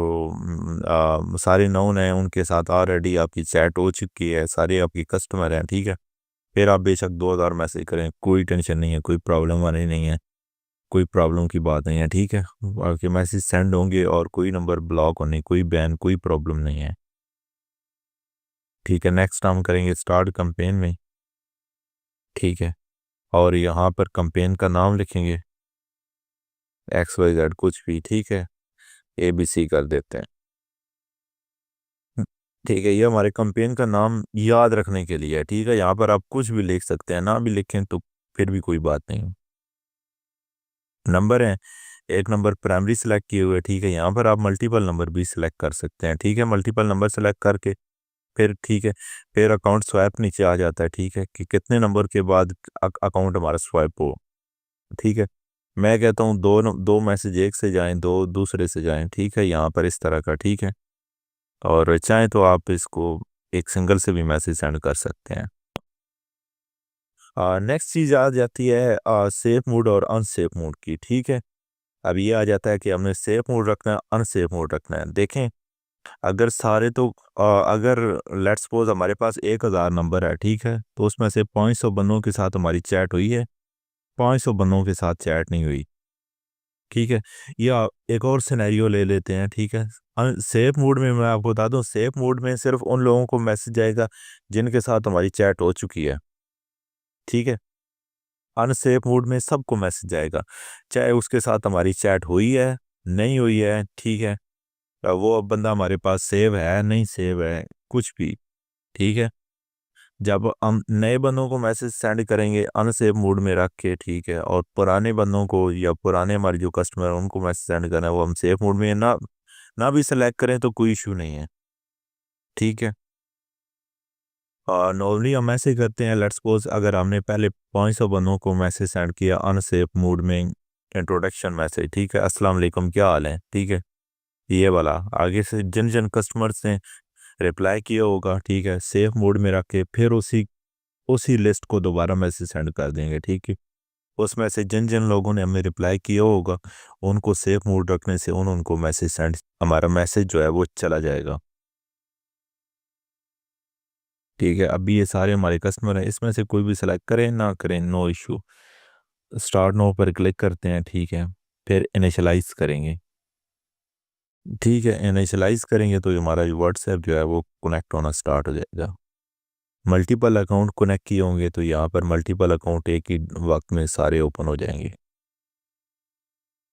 सारे नॉन हैं उनके साथ ऑलरेडी आपकी चैट हो चुकी है, सारे आपके कस्टमर हैं, ठीक है। फिर आप बेशक 2000 मैसेज करें, कोई टेंशन नहीं है, कोई प्रॉब्लम वाली नहीं है, कोई प्रॉब्लम की बात नहीं है, ठीक है। आपके मैसेज सेंड होंगे और कोई नंबर ब्लॉक होने, कोई बैन, कोई प्रॉब्लम नहीं है, ठीक है। नेक्स्ट हम करेंगे स्टार्ट कैंपेन में, ठीक है। और यहाँ पर कैंपेन का नाम लिखेंगे एक्स वाई जेड कुछ भी, ठीक है, ए बी सी कर देते हैं, ठीक है। ये हमारे कैंपेन का नाम याद रखने के लिए है, ठीक है। यहाँ पर आप कुछ भी लिख सकते हैं, ना भी लिखें तो फिर भी कोई बात नहीं। नंबर है, एक नंबर प्राइमरी सेलेक्ट किए हुए, ठीक है। यहाँ पर आप मल्टीपल नंबर भी सिलेक्ट कर सकते हैं, ठीक है। मल्टीपल नंबर सेलेक्ट करके फिर, ठीक है, फिर अकाउंट स्वैप नीचे आ जाता है, ठीक है, कि कितने नंबर के बाद अकाउंट हमारा स्वैप हो, ठीक है। मैं कहता हूँ दो मैसेज एक से जाएं, दो दूसरे से जाएं, ठीक है, यहाँ पर इस तरह का, ठीक है। और चाहें तो आप इसको एक सिंगल से भी मैसेज सेंड कर सकते हैं। नेक्स्ट चीज़ आ जाती है सेफ मोड और अनसेफ मोड की, ठीक है। अब ये आ जाता है कि हमने सेफ मोड रखना है, अनसेफ मोड रखना है। देखें, अगर सारे तो अगर लेट्स सपोज हमारे पास 1000 नंबर है, ठीक है, तो उसमें से 500 बंदों के साथ हमारी चैट हुई है, 500 बंदों के साथ चैट नहीं हुई, ठीक है। या एक और सिनेरियो ले लेते हैं, ठीक है। सेफ मोड में मैं आपको बता दूं, सेफ मोड में सिर्फ उन लोगों को मैसेज जाएगा जिनके साथ हमारी चैट हो चुकी है, ठीक है। अनसेफ मोड में सबको मैसेज जाएगा, चाहे उसके साथ हमारी चैट हुई है, नहीं हुई है, ठीक है। वो बंदा हमारे पास सेव है, नहीं सेव है, कुछ भी, ठीक है। जब हम नए बंदों को मैसेज सेंड करेंगे अनसेव मोड में रख के, ठीक है, और पुराने बंदों को या पुराने हमारे जो कस्टमर हैं उनको मैसेज सेंड करना है, वो हम सेफ मोड में ना भी सेलेक्ट करें तो कोई इशू नहीं है, ठीक है। और नॉर्मली हम ऐसे करते हैं, लेट्स सपोज अगर हमने पहले 500 बंदों को मैसेज सेंड किया अनसेफ मोड में, इंट्रोडक्शन मैसेज, ठीक है, अस्सलाम वालेकुम क्या हाल है, ठीक है, ये वाला। आगे से जिन जिन कस्टमर्स ने रिप्लाई किया होगा, ठीक है, सेफ मोड में रख के फिर उसी उसी लिस्ट को दोबारा मैसेज सेंड कर देंगे, ठीक है। उसमें से जिन जिन लोगों ने हमें रिप्लाई किया होगा उनको सेफ मोड रखने से उनको मैसेज सेंड, हमारा मैसेज जो है वो चला जाएगा, ठीक है। अभी ये सारे हमारे कस्टमर हैं, इसमें से कोई भी सिलेक्ट करें ना करें, नो इशू। स्टार्ट नो पर क्लिक करते हैं, ठीक है, फिर इनिशलाइज करेंगे, ठीक है। इनिशलाइज करेंगे तो हमारा व्हाट्सएप जो है वो कनेक्ट होना स्टार्ट हो जाएगा। मल्टीपल अकाउंट कनेक्ट किए होंगे तो यहाँ पर मल्टीपल अकाउंट एक ही वक्त में सारे ओपन हो जाएंगे,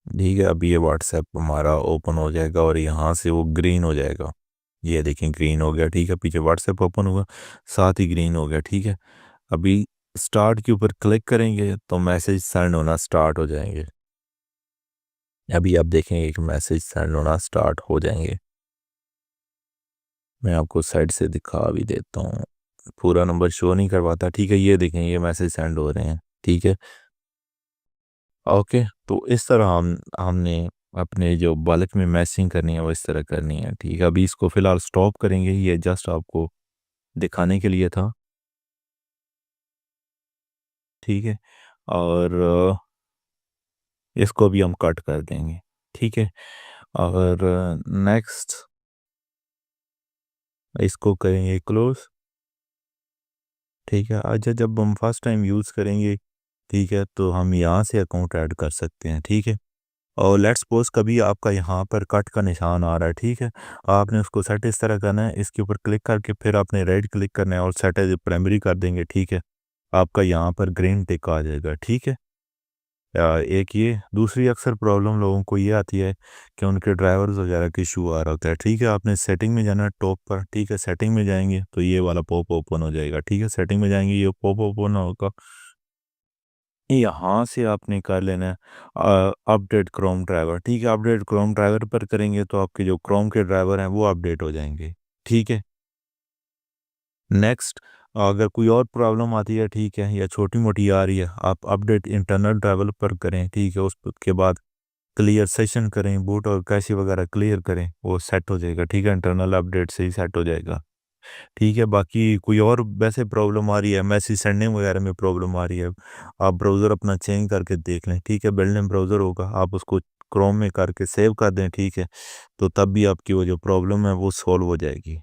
ठीक है। अभी ये व्हाट्सएप हमारा ओपन हो जाएगा और यहाँ से वो ग्रीन हो जाएगा, ये देखें ग्रीन हो गया, ठीक है। पीछे व्हाट्सएप ओपन हुआ, साथ ही ग्रीन हो गया, ठीक है। अभी स्टार्ट के ऊपर क्लिक करेंगे तो मैसेज सेंड होना स्टार्ट हो जाएंगे। अभी आप देखेंगे कि मैसेज सेंड होना स्टार्ट हो जाएंगे। मैं आपको साइड से दिखा भी देता हूँ, पूरा नंबर शो नहीं करवाता, ठीक है। ये देखें ये मैसेज सेंड हो रहे हैं, ठीक है, ओके। तो इस तरह हमने अपने जो बल्क में मैसेजिंग करनी है वो इस तरह करनी है, ठीक है। अभी इसको फ़िलहाल स्टॉप करेंगे, ये जस्ट आपको दिखाने के लिए था, ठीक है। और इसको भी हम कट कर देंगे, ठीक है। और नेक्स्ट इसको करेंगे क्लोज। ठीक है, अच्छा जब हम फर्स्ट टाइम यूज़ करेंगे, ठीक है, तो हम यहाँ से अकाउंट ऐड कर सकते हैं। ठीक है, और लेट्स सपोज कभी आपका यहाँ पर कट का निशान आ रहा है, ठीक है, आपने उसको सेट इस तरह करना है, इसके ऊपर क्लिक करके फिर आपने राइट क्लिक करना है और सेट एज प्राइमरी कर देंगे। ठीक है, आपका यहाँ पर ग्रीन टिक आ जाएगा। ठीक है, एक ये दूसरी अक्सर प्रॉब्लम लोगों को ये आती है कि उनके ड्राइवर्स वगैरह की इशू आ रहा होता है। ठीक है, आपने सेटिंग में जाना है टॉप पर। ठीक है, सेटिंग में जाएंगे तो ये वाला पॉप ओपन हो जाएगा। ठीक है, सेटिंग में जाएंगे, ये पॉप ओपन होगा, यहाँ से आपने कर लेना है अपडेट क्रोम ड्राइवर। ठीक है, अपडेट क्रोम ड्राइवर पर करेंगे तो आपके जो क्रोम के ड्राइवर हैं वो अपडेट हो जाएंगे। ठीक है, नेक्स्ट, अगर कोई और प्रॉब्लम आती है, ठीक है, या छोटी मोटी आ रही है, आप अपडेट इंटरनल ड्राइवर पर करें। ठीक है, उसके बाद क्लियर सेशन करें, बूट और कैशी वगैरह क्लियर करें, वो सेट हो जाएगा। ठीक है, इंटरनल अपडेट से ही सेट हो जाएगा। ठीक है, बाकी कोई और वैसे प्रॉब्लम आ रही है, मैसेज सेंडिंग वगैरह में प्रॉब्लम आ रही है, आप ब्राउज़र अपना चेंज करके देख लें। ठीक है, बिल्ड इन ब्राउज़र होगा, आप उसको क्रोम में करके सेव कर दें। ठीक है, तो तब भी आपकी वो जो प्रॉब्लम है वो सॉल्व हो जाएगी।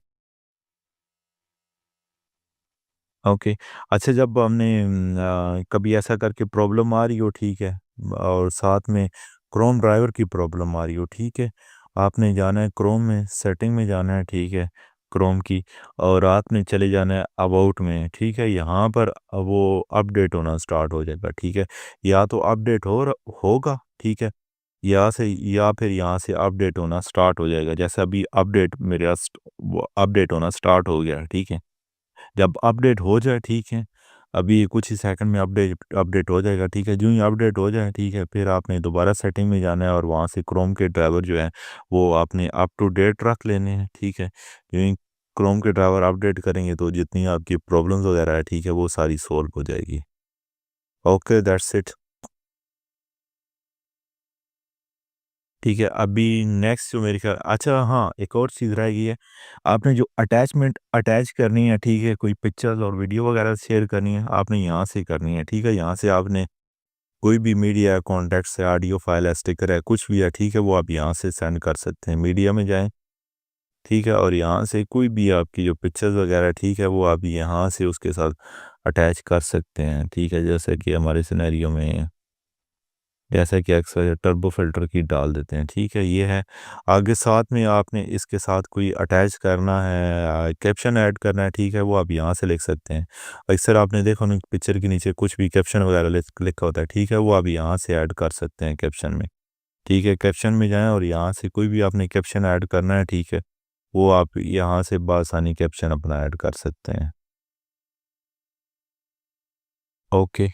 ओके, अच्छा जब हमने कभी ऐसा करके प्रॉब्लम आ रही हो, ठीक है, और साथ में क्रोम ड्राइवर की प्रॉब्लम आ रही हो, ठीक है, आपने जाना है क्रोम में, सेटिंग में जाना है। ठीक है, क्रोम की, और आपने चले जाना है अबाउट में। ठीक है, यहाँ पर वो अपडेट होना स्टार्ट हो जाएगा। ठीक है, या तो अपडेट होगा, ठीक है, या फिर यहाँ से अपडेट होना स्टार्ट हो जाएगा। जैसे अभी अपडेट मेरे पास वो अपडेट होना स्टार्ट हो गया। ठीक है, जब अपडेट हो जाए, ठीक है, अभी कुछ ही सेकंड में अपडेट अपडेट हो जाएगा। ठीक है, जो ही अपडेट हो जाए, ठीक है, फिर आपने दोबारा सेटिंग में जाना है और वहाँ से क्रोम के ड्राइवर जो है वो आपने अप टू डेट रख लेने हैं। ठीक है, जो ही क्रोम के ड्राइवर अपडेट करेंगे तो जितनी आपकी प्रॉब्लम्स वगैरह है, ठीक है, वो सारी सॉल्व हो जाएगी। Okay, that's it. ठीक है, अभी नेक्स्ट जो मेरे ख्याल, अच्छा हाँ, एक और चीज़ रह गई है, आपने जो अटैचमेंट अटैच करनी है, ठीक है, कोई पिक्चर्स और वीडियो वगैरह शेयर करनी है, आपने यहाँ से करनी है। ठीक है, यहाँ से आपने कोई भी मीडिया है, कॉन्टैक्ट्स है, ऑडियो फाइल है, स्टिकर है, कुछ भी है, ठीक है, वो आप यहाँ से सेंड कर सकते हैं। मीडिया में जाएँ, ठीक है, और यहाँ से कोई भी आपकी जो पिक्चर्स वगैरह है, ठीक है, वो आप यहाँ से उसके साथ अटैच कर सकते हैं। ठीक है, जैसे कि हमारे सिनेरियो में, जैसा कि अक्सर टर्बो फिल्टर की डाल देते हैं। ठीक है, ये है। आगे साथ में आपने इसके साथ कोई अटैच करना है, कैप्शन ऐड करना है, ठीक है, वो आप यहाँ से लिख सकते हैं। अक्सर आपने देखा ना पिक्चर के नीचे कुछ भी कैप्शन वगैरह लिखा होता है, ठीक है, वो आप यहाँ से ऐड कर सकते हैं कैप्शन में। ठीक है, कैप्शन में जाएं और यहाँ से कोई भी आपने कैप्शन ऐड करना है, ठीक है, वो आप यहाँ से बआसानी कैप्शन अपना ऐड कर सकते हैं। ओके,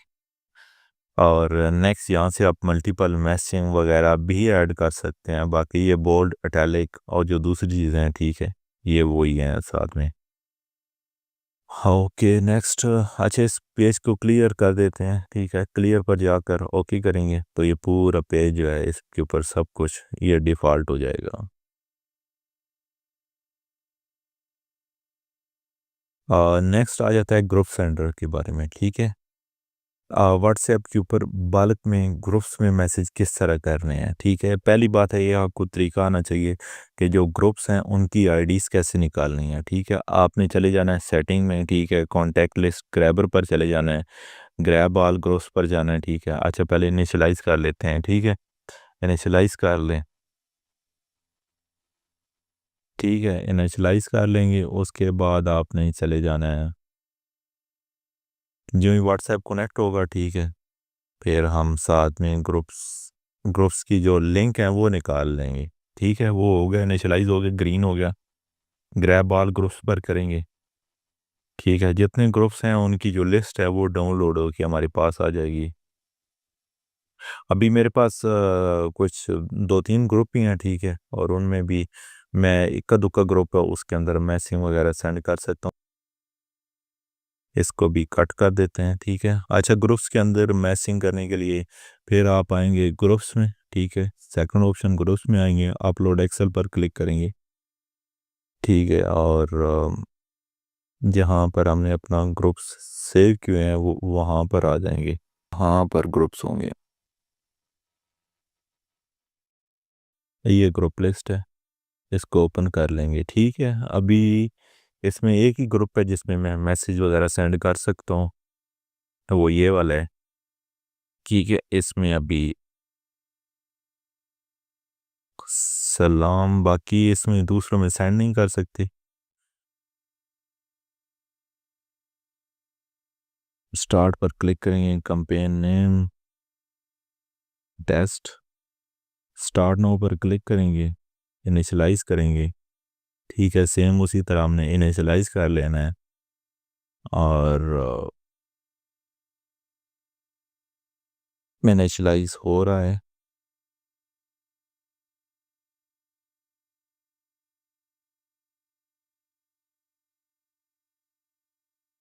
और नेक्स्ट यहाँ से आप मल्टीपल मैचिंग वगैरह भी ऐड कर सकते हैं। बाकी ये बोल्ड इटैलिक और जो दूसरी चीज़ें हैं, ठीक है, ये वही हैं साथ में। हाँ, ओके, नेक्स्ट, अच्छा इस पेज को क्लियर कर देते हैं। ठीक है, क्लियर पर जाकर ओके करेंगे तो ये पूरा पेज जो है इसके ऊपर सब कुछ ये डिफ़ॉल्ट हो जाएगा। नेक्स्ट आ जाता है ग्रुप सेंडर के बारे में। ठीक है, व्हाट्सएप के ऊपर बल्क में ग्रुप्स में मैसेज किस तरह करने हैं। ठीक है, पहली बात है ये आपको तरीका आना चाहिए कि जो ग्रुप्स हैं उनकी आईडीज़ कैसे निकालनी है। ठीक है, आपने चले जाना है सेटिंग में, ठीक है, कॉन्टैक्ट लिस्ट ग्रैबर पर चले जाना है, ग्रैब ऑल ग्रुप्स पर जाना है। ठीक है, अच्छा पहले इनिशियलाइज़ कर लेते हैं। ठीक है, इनिशियलाइज़ कर लें। ठीक है, इनिशियलाइज़ कर लेंगे, उसके बाद आपने चले जाना है, जो ही व्हाट्सएप कनेक्ट होगा, ठीक है, फिर हम साथ में ग्रुप्स ग्रुप्स की जो लिंक है वो निकाल लेंगे। ठीक है, वो हो गया, इनिशियलाइज हो गया, ग्रीन हो गया, ग्रैब ऑल ग्रुप्स पर करेंगे। ठीक है, जितने ग्रुप्स हैं उनकी जो लिस्ट है वो डाउनलोड होकर हमारे पास आ जाएगी। अभी मेरे पास कुछ दो तीन ग्रुप ही हैं। ठीक है, और उनमें भी मैं इक्का दुक्का ग्रुप है उसके अंदर मैसेज वगैरह सेंड कर सकता हूँ। इसको भी कट कर देते हैं। ठीक है, अच्छा ग्रुप्स के अंदर मैसिंग करने के लिए फिर आप आएंगे ग्रुप्स में। ठीक है, सेकंड ऑप्शन ग्रुप्स में आएंगे, अपलोड एक्सेल पर क्लिक करेंगे। ठीक है, और जहाँ पर हमने अपना ग्रुप्स सेव किए हैं वो वहाँ पर आ जाएंगे, वहाँ पर ग्रुप्स होंगे, ये ग्रुप लिस्ट है, इसको ओपन कर लेंगे। ठीक है, अभी इसमें एक ही ग्रुप है जिसमें मैं मैसेज वगैरह सेंड कर सकता हूँ, तो वो ये वाला है। ठीक है, इसमें अभी सलाम, बाकी इसमें दूसरों में सेंड नहीं कर सकते। स्टार्ट पर क्लिक करेंगे, campaign name test, start now पर क्लिक करेंगे, इनिशियलाइज करेंगे। ठीक है, सेम उसी तरह हमने इनिशियलाइज कर लेना है। और इनिशियलाइज हो रहा है।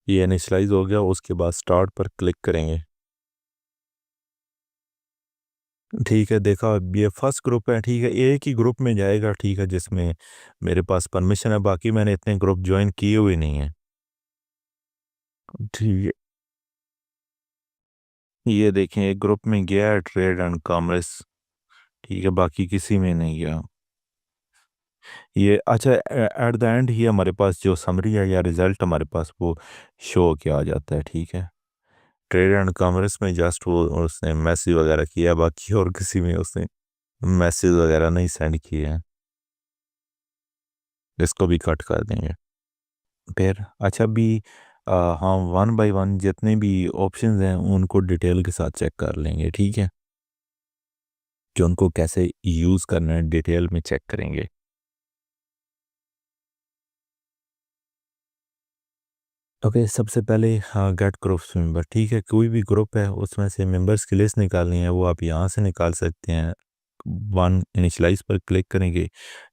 ये इनिशियलाइज हो गया, उसके बाद स्टार्ट पर क्लिक करेंगे। ठीक है, देखा, अब ये फर्स्ट ग्रुप है। ठीक है, एक ही ग्रुप में जाएगा। ठीक है, जिसमें मेरे पास परमिशन है, बाकी मैंने इतने ग्रुप ज्वाइन किए हुए नहीं है। ठीक है, ये देखें, एक ग्रुप में गया है, ट्रेड एंड कॉमर्स। ठीक है, बाकी किसी में नहीं गया। ये अच्छा, एट द एंड ही हमारे पास जो समरी है या रिजल्ट हमारे पास वो शो किया आ जाता है। ठीक है, ट्रेड एंड कॉमर्स में जस्ट वो उसने मैसेज वगैरह किया, बाकी और किसी में उसने मैसेज वगैरह नहीं सेंड किए हैं। इसको भी कट कर देंगे। फिर अच्छा, भी हम वन बाय वन जितने भी ऑप्शंस हैं उनको डिटेल के साथ चेक कर लेंगे। ठीक है, कि उनको कैसे यूज़ करना है डिटेल में चेक करेंगे। ओके, सबसे पहले हाँ, गेट ग्रुप्स मेंबर। ठीक है, कोई भी ग्रुप है उसमें से मेंबर्स की लिस्ट निकालनी है, वो आप यहाँ से निकाल सकते हैं। वन इनिशलाइज पर क्लिक करेंगे,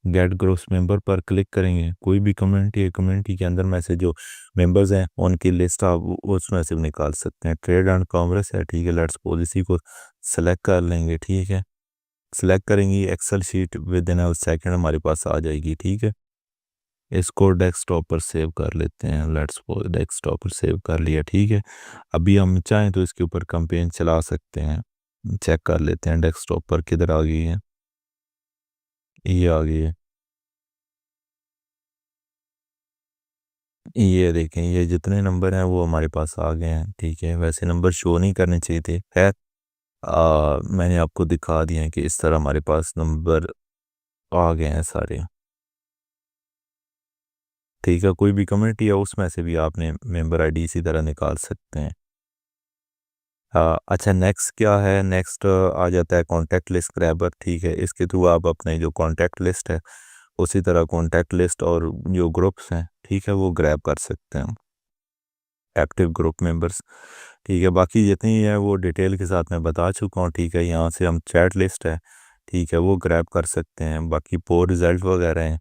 गेट ग्रुप्स मेंबर पर क्लिक करेंगे, कोई भी कम्युनिटी है, कम्युनिटी के अंदर में से जो मेंबर्स हैं उनकी लिस्ट आप उसमें से निकाल सकते हैं। ट्रेड एंड कॉमर्स है। ठीक है, लेट्स पॉलिसी को सेलेक्ट कर लेंगे। ठीक है, सेलेक्ट करेंगे, Excel sheet within a second हमारे पास आ जाएगी। ठीक है, इसको डेस्कटॉप पर सेव कर लेते हैं। लेट्स सपोज डेस्कटॉप पर सेव कर लिया। ठीक है, अभी हम चाहें तो इसके ऊपर कैंपेन चला सकते हैं। चेक कर लेते हैं डेस्कटॉप पर किधर आ गई है। ये आ गई है। ये देखें, ये जितने नंबर हैं वो हमारे पास आ गए हैं। ठीक है, वैसे नंबर शो नहीं करने चाहिए थे, खैर मैंने आपको दिखा दिया है कि इस तरह हमारे पास नंबर आ गए हैं सारे। ठीक है, कोई भी कम्युनिटी है उसमें से भी आपने मेंबर आईडी इसी तरह निकाल सकते हैं। अच्छा, नेक्स्ट क्या है? नेक्स्ट आ जाता है कॉन्टैक्ट लिस्ट ग्रैबर। ठीक है, इसके थ्रू आप अपने जो कॉन्टैक्ट लिस्ट है उसी तरह कॉन्टैक्ट लिस्ट और जो ग्रुप्स हैं, ठीक है, वो ग्रैब कर सकते हैं, एक्टिव ग्रुप मेंबर्स। ठीक है, बाकी जितनी है वो डिटेल के साथ मैं बता चुका हूँ। ठीक है, यहाँ से हम चैट लिस्ट है, ठीक है, वो ग्रैब कर सकते हैं। बाकी पोल रिजल्ट वगैरह हैं,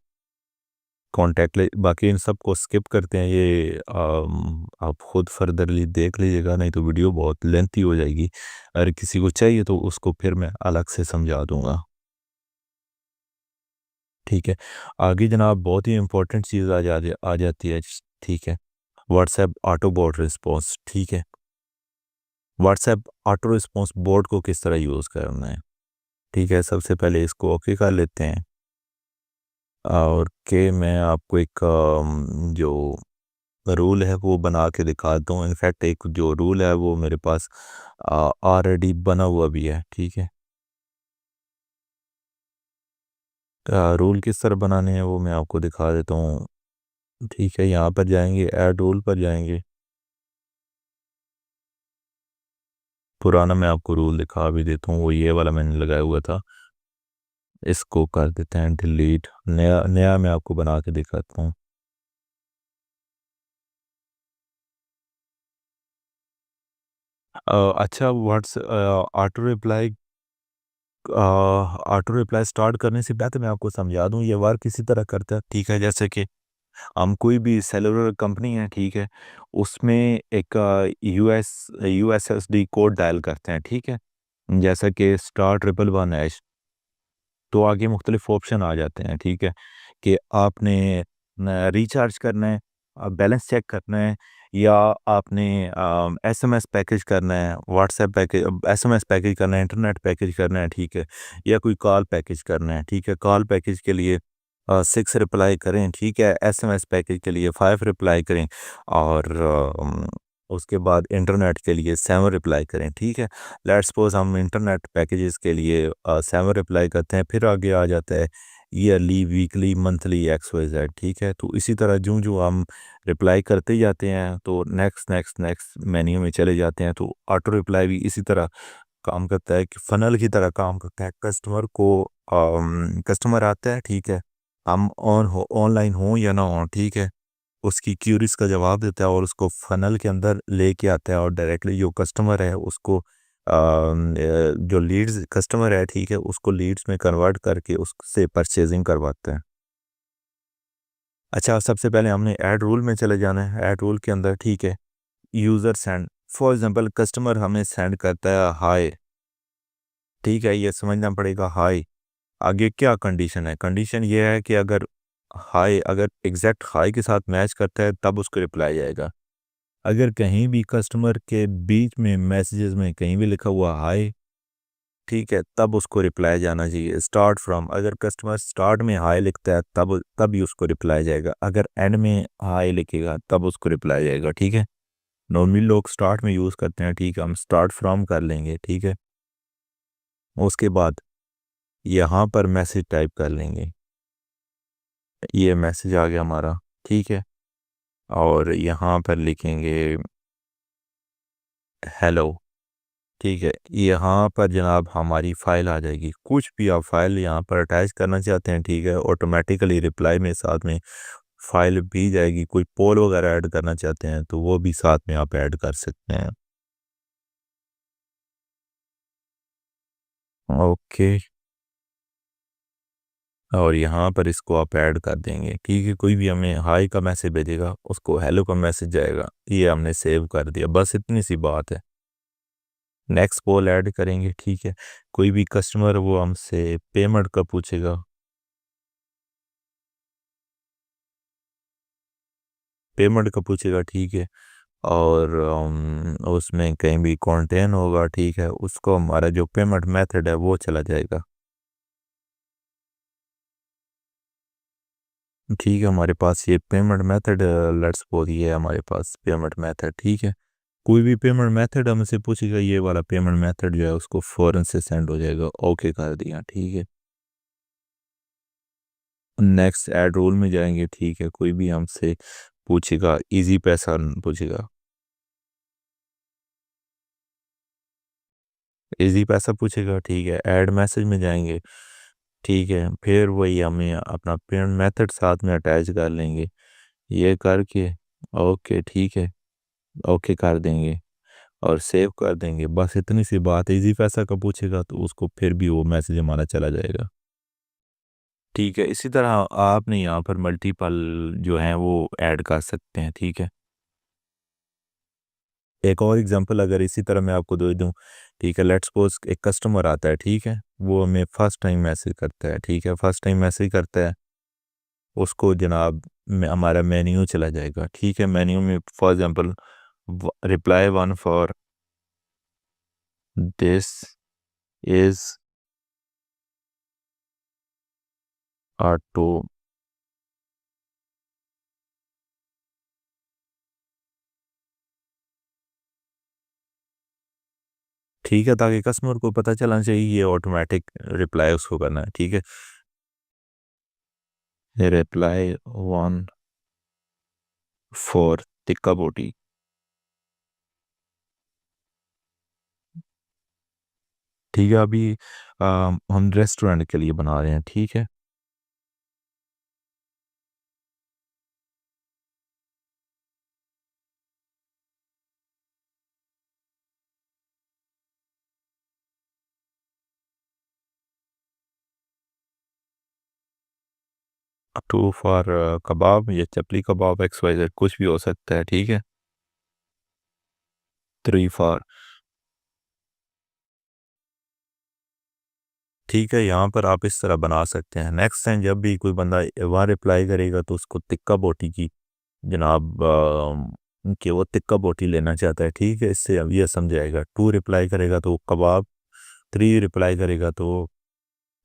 कॉन्टैक्ट लिस्ट, बाकी इन सब को स्किप करते हैं। ये आप खुद फर्दरली देख लीजिएगा, नहीं तो वीडियो बहुत लेंथी हो जाएगी। अगर किसी को चाहिए तो उसको फिर मैं अलग से समझा दूंगा। ठीक है, आगे जनाब बहुत ही इंपॉर्टेंट चीज़ आ जाती है। ठीक है, व्हाट्सएप ऑटो बोट रिस्पॉन्स। ठीक है, व्हाट्सएप ऑटो रिस्पॉन्स बोर्ड को किस तरह यूज़ करना है। ठीक है, सबसे पहले इसको ओके कर लेते हैं। और के मैं आपको एक जो रूल है वो बना के दिखाता हूँ। इनफैक्ट एक जो रूल है वो मेरे पास ऑलरेडी बना हुआ भी है। ठीक है, रूल किस तरह बनाने हैं वो मैं आपको दिखा देता हूँ। ठीक है, यहाँ पर जाएंगे, ऐड रूल पर जाएंगे। पुराना मैं आपको रूल दिखा भी देता हूँ, वो ये वाला मैंने लगाया हुआ था। इसको कर देते हैं डिलीट, नया नया मैं आपको बना के दिखाता हूँ। अच्छा, व्हाट्स ऑटो रिप्लाई स्टार्ट करने से पहले मैं आपको समझा दूं, ये वर्क किसी तरह करता है। ठीक है, जैसे कि हम कोई भी सेलुलर कंपनी है, ठीक है, उसमें एक यूएसएसडी कोड डायल करते हैं। ठीक है, जैसा कि स्टार 111#, तो आगे मुख्तलिफ ऑप्शन आ जाते हैं। ठीक है, कि आपने रिचार्ज करना है, बैलेंस चेक करना है, या आपने एसएमएस पैकेज करना है, व्हाट्सएप पैकेज, एसएमएस पैकेज करना है, इंटरनेट पैकेज करना है। ठीक है, या कोई कॉल पैकेज करना है। ठीक है, कॉल पैकेज के लिए 6 रिप्लाई करें, ठीक है। एसएमएस पैकेज के लिए 5 रिप्लाई करें, और उसके बाद इंटरनेट के लिए 7 रिप्लाई करें, ठीक है। लेट्स सपोज हम इंटरनेट पैकेजेस के लिए 7 रिप्लाई करते हैं, फिर आगे आ जाता है yearly, weekly, monthly, X Y Z, ठीक है। तो इसी तरह जो जो हम रिप्लाई करते जाते हैं तो नेक्स्ट नेक्स्ट नेक्स्ट मेन्यू में चले जाते हैं, तो ऑटो रिप्लाई भी इसी तरह काम करता है कि फनल की तरह काम करता है। कस्टमर आता है, ठीक है, हम ऑनलाइन हो या ना हो, ठीक है, उसकी क्यूरीज का जवाब देता है और उसको फनल के अंदर लेके आता है, और डायरेक्टली जो कस्टमर है उसको जो लीड्स कस्टमर है, ठीक है, उसको लीड्स में कन्वर्ट करके उससे परचेजिंग करवाता है। अच्छा, सबसे पहले हमने ऐड रूल में चले जाना है। ऐड रूल के अंदर, ठीक है, user send, for example customer हमें सेंड करता है हाय, ठीक है, ये समझना पड़ेगा हाय। आगे क्या कंडीशन है? कंडीशन ये है कि अगर हाय, अगर एग्जैक्ट हाय के साथ मैच करता है तब उसको रिप्लाई जाएगा। अगर कहीं भी कस्टमर के बीच में मैसेजेस में कहीं भी लिखा हुआ हाय, ठीक है, तब उसको रिप्लाई जाना चाहिए। स्टार्ट फ्रॉम, अगर कस्टमर स्टार्ट में हाय लिखता है तब ही उसको रिप्लाई जाएगा। अगर एंड में हाय लिखेगा तब उसको रिप्लाई जाएगा, ठीक है। नॉर्मली लोग स्टार्ट में यूज़ करते हैं, ठीक है, हम स्टार्ट फ्रॉम कर लेंगे, ठीक है। उसके बाद यहाँ पर मैसेज टाइप कर लेंगे, ये मैसेज आ गया हमारा, ठीक है। और यहाँ पर लिखेंगे हेलो, ठीक है। यहाँ पर जनाब हमारी फ़ाइल आ जाएगी। कुछ भी आप फाइल यहाँ पर अटैच करना चाहते हैं, ठीक है, ऑटोमेटिकली रिप्लाई में साथ में फ़ाइल भी जाएगी। कोई पोल वगैरह ऐड करना चाहते हैं तो वो भी साथ में आप ऐड कर सकते हैं। ओके, और यहाँ पर इसको आप ऐड कर देंगे, ठीक है। कोई भी हमें हाय का मैसेज भेजेगा उसको हेलो का मैसेज जाएगा, ये हमने सेव कर दिया। बस इतनी सी बात है। नेक्स्ट पोल ऐड करेंगे, ठीक है। कोई भी कस्टमर वो हमसे पेमेंट का पूछेगा, ठीक है, और उसमें कहीं भी कंटेन होगा, ठीक है, उसको हमारा जो पेमेंट मेथड है वो चला जाएगा, ठीक है। हमारे पास ये पेमेंट मेथड, लेट्स सपोज ये है हमारे पास पेमेंट मेथड, ठीक है। कोई भी पेमेंट मेथड हमसे पूछेगा, ये वाला पेमेंट मेथड जो है उसको फ़ौरन से सेंड हो जाएगा। ओके कर दिया, ठीक है। नेक्स्ट ऐड रूल में जाएंगे, ठीक है। कोई भी हमसे पूछेगा, इजी पैसा पूछेगा, इजी पैसा पूछेगा, ठीक है। ऐड मैसेज में जाएंगे, ठीक है। फिर वही हमें अपना पेमेंट मेथड साथ में अटैच कर लेंगे, ये करके ओके, ठीक है, ओके कर देंगे और सेव कर देंगे। बस इतनी सी बात है। इजी पैसा का पूछेगा तो उसको फिर भी वो मैसेज हमारा चला जाएगा, ठीक है। इसी तरह आपने यहाँ पर मल्टीपल जो हैं वो ऐड कर सकते हैं, ठीक है। एक और एग्जांपल अगर इसी तरह मैं आपको दे दूं, ठीक है। लेट्स सपोज एक कस्टमर आता है, ठीक है, वो हमें फर्स्ट टाइम मैसेज करता है, ठीक है, फर्स्ट टाइम मैसेज करता है, उसको जनाब हमारा मेन्यू चला जाएगा, ठीक है। मेन्यू में for example reply one for this is auto, ठीक है, ताकि कस्टमर को पता चलना चाहिए ये ऑटोमेटिक रिप्लाई उसको करना है, ठीक है। रिप्लाई वन फॉर टिक्का बोटी, ठीक है। अभी हम रेस्टोरेंट के लिए बना रहे हैं, ठीक है। 2 फॉर कबाब या चपली कबाब, एक्स वाई जेड कुछ भी हो सकता है, ठीक है। 3 फॉर, ठीक है। यहाँ पर आप इस तरह बना सकते हैं। नेक्स्ट टाइम जब भी कोई बंदा वहाँ रिप्लाई करेगा तो उसको तिक्का बोटी की जनाब कि वो तिक्का बोटी लेना चाहता है, ठीक है। इससे अब ये समझाएगा। 2 रिप्लाई करेगा तो कबाब, 3 रिप्लाई करेगा तो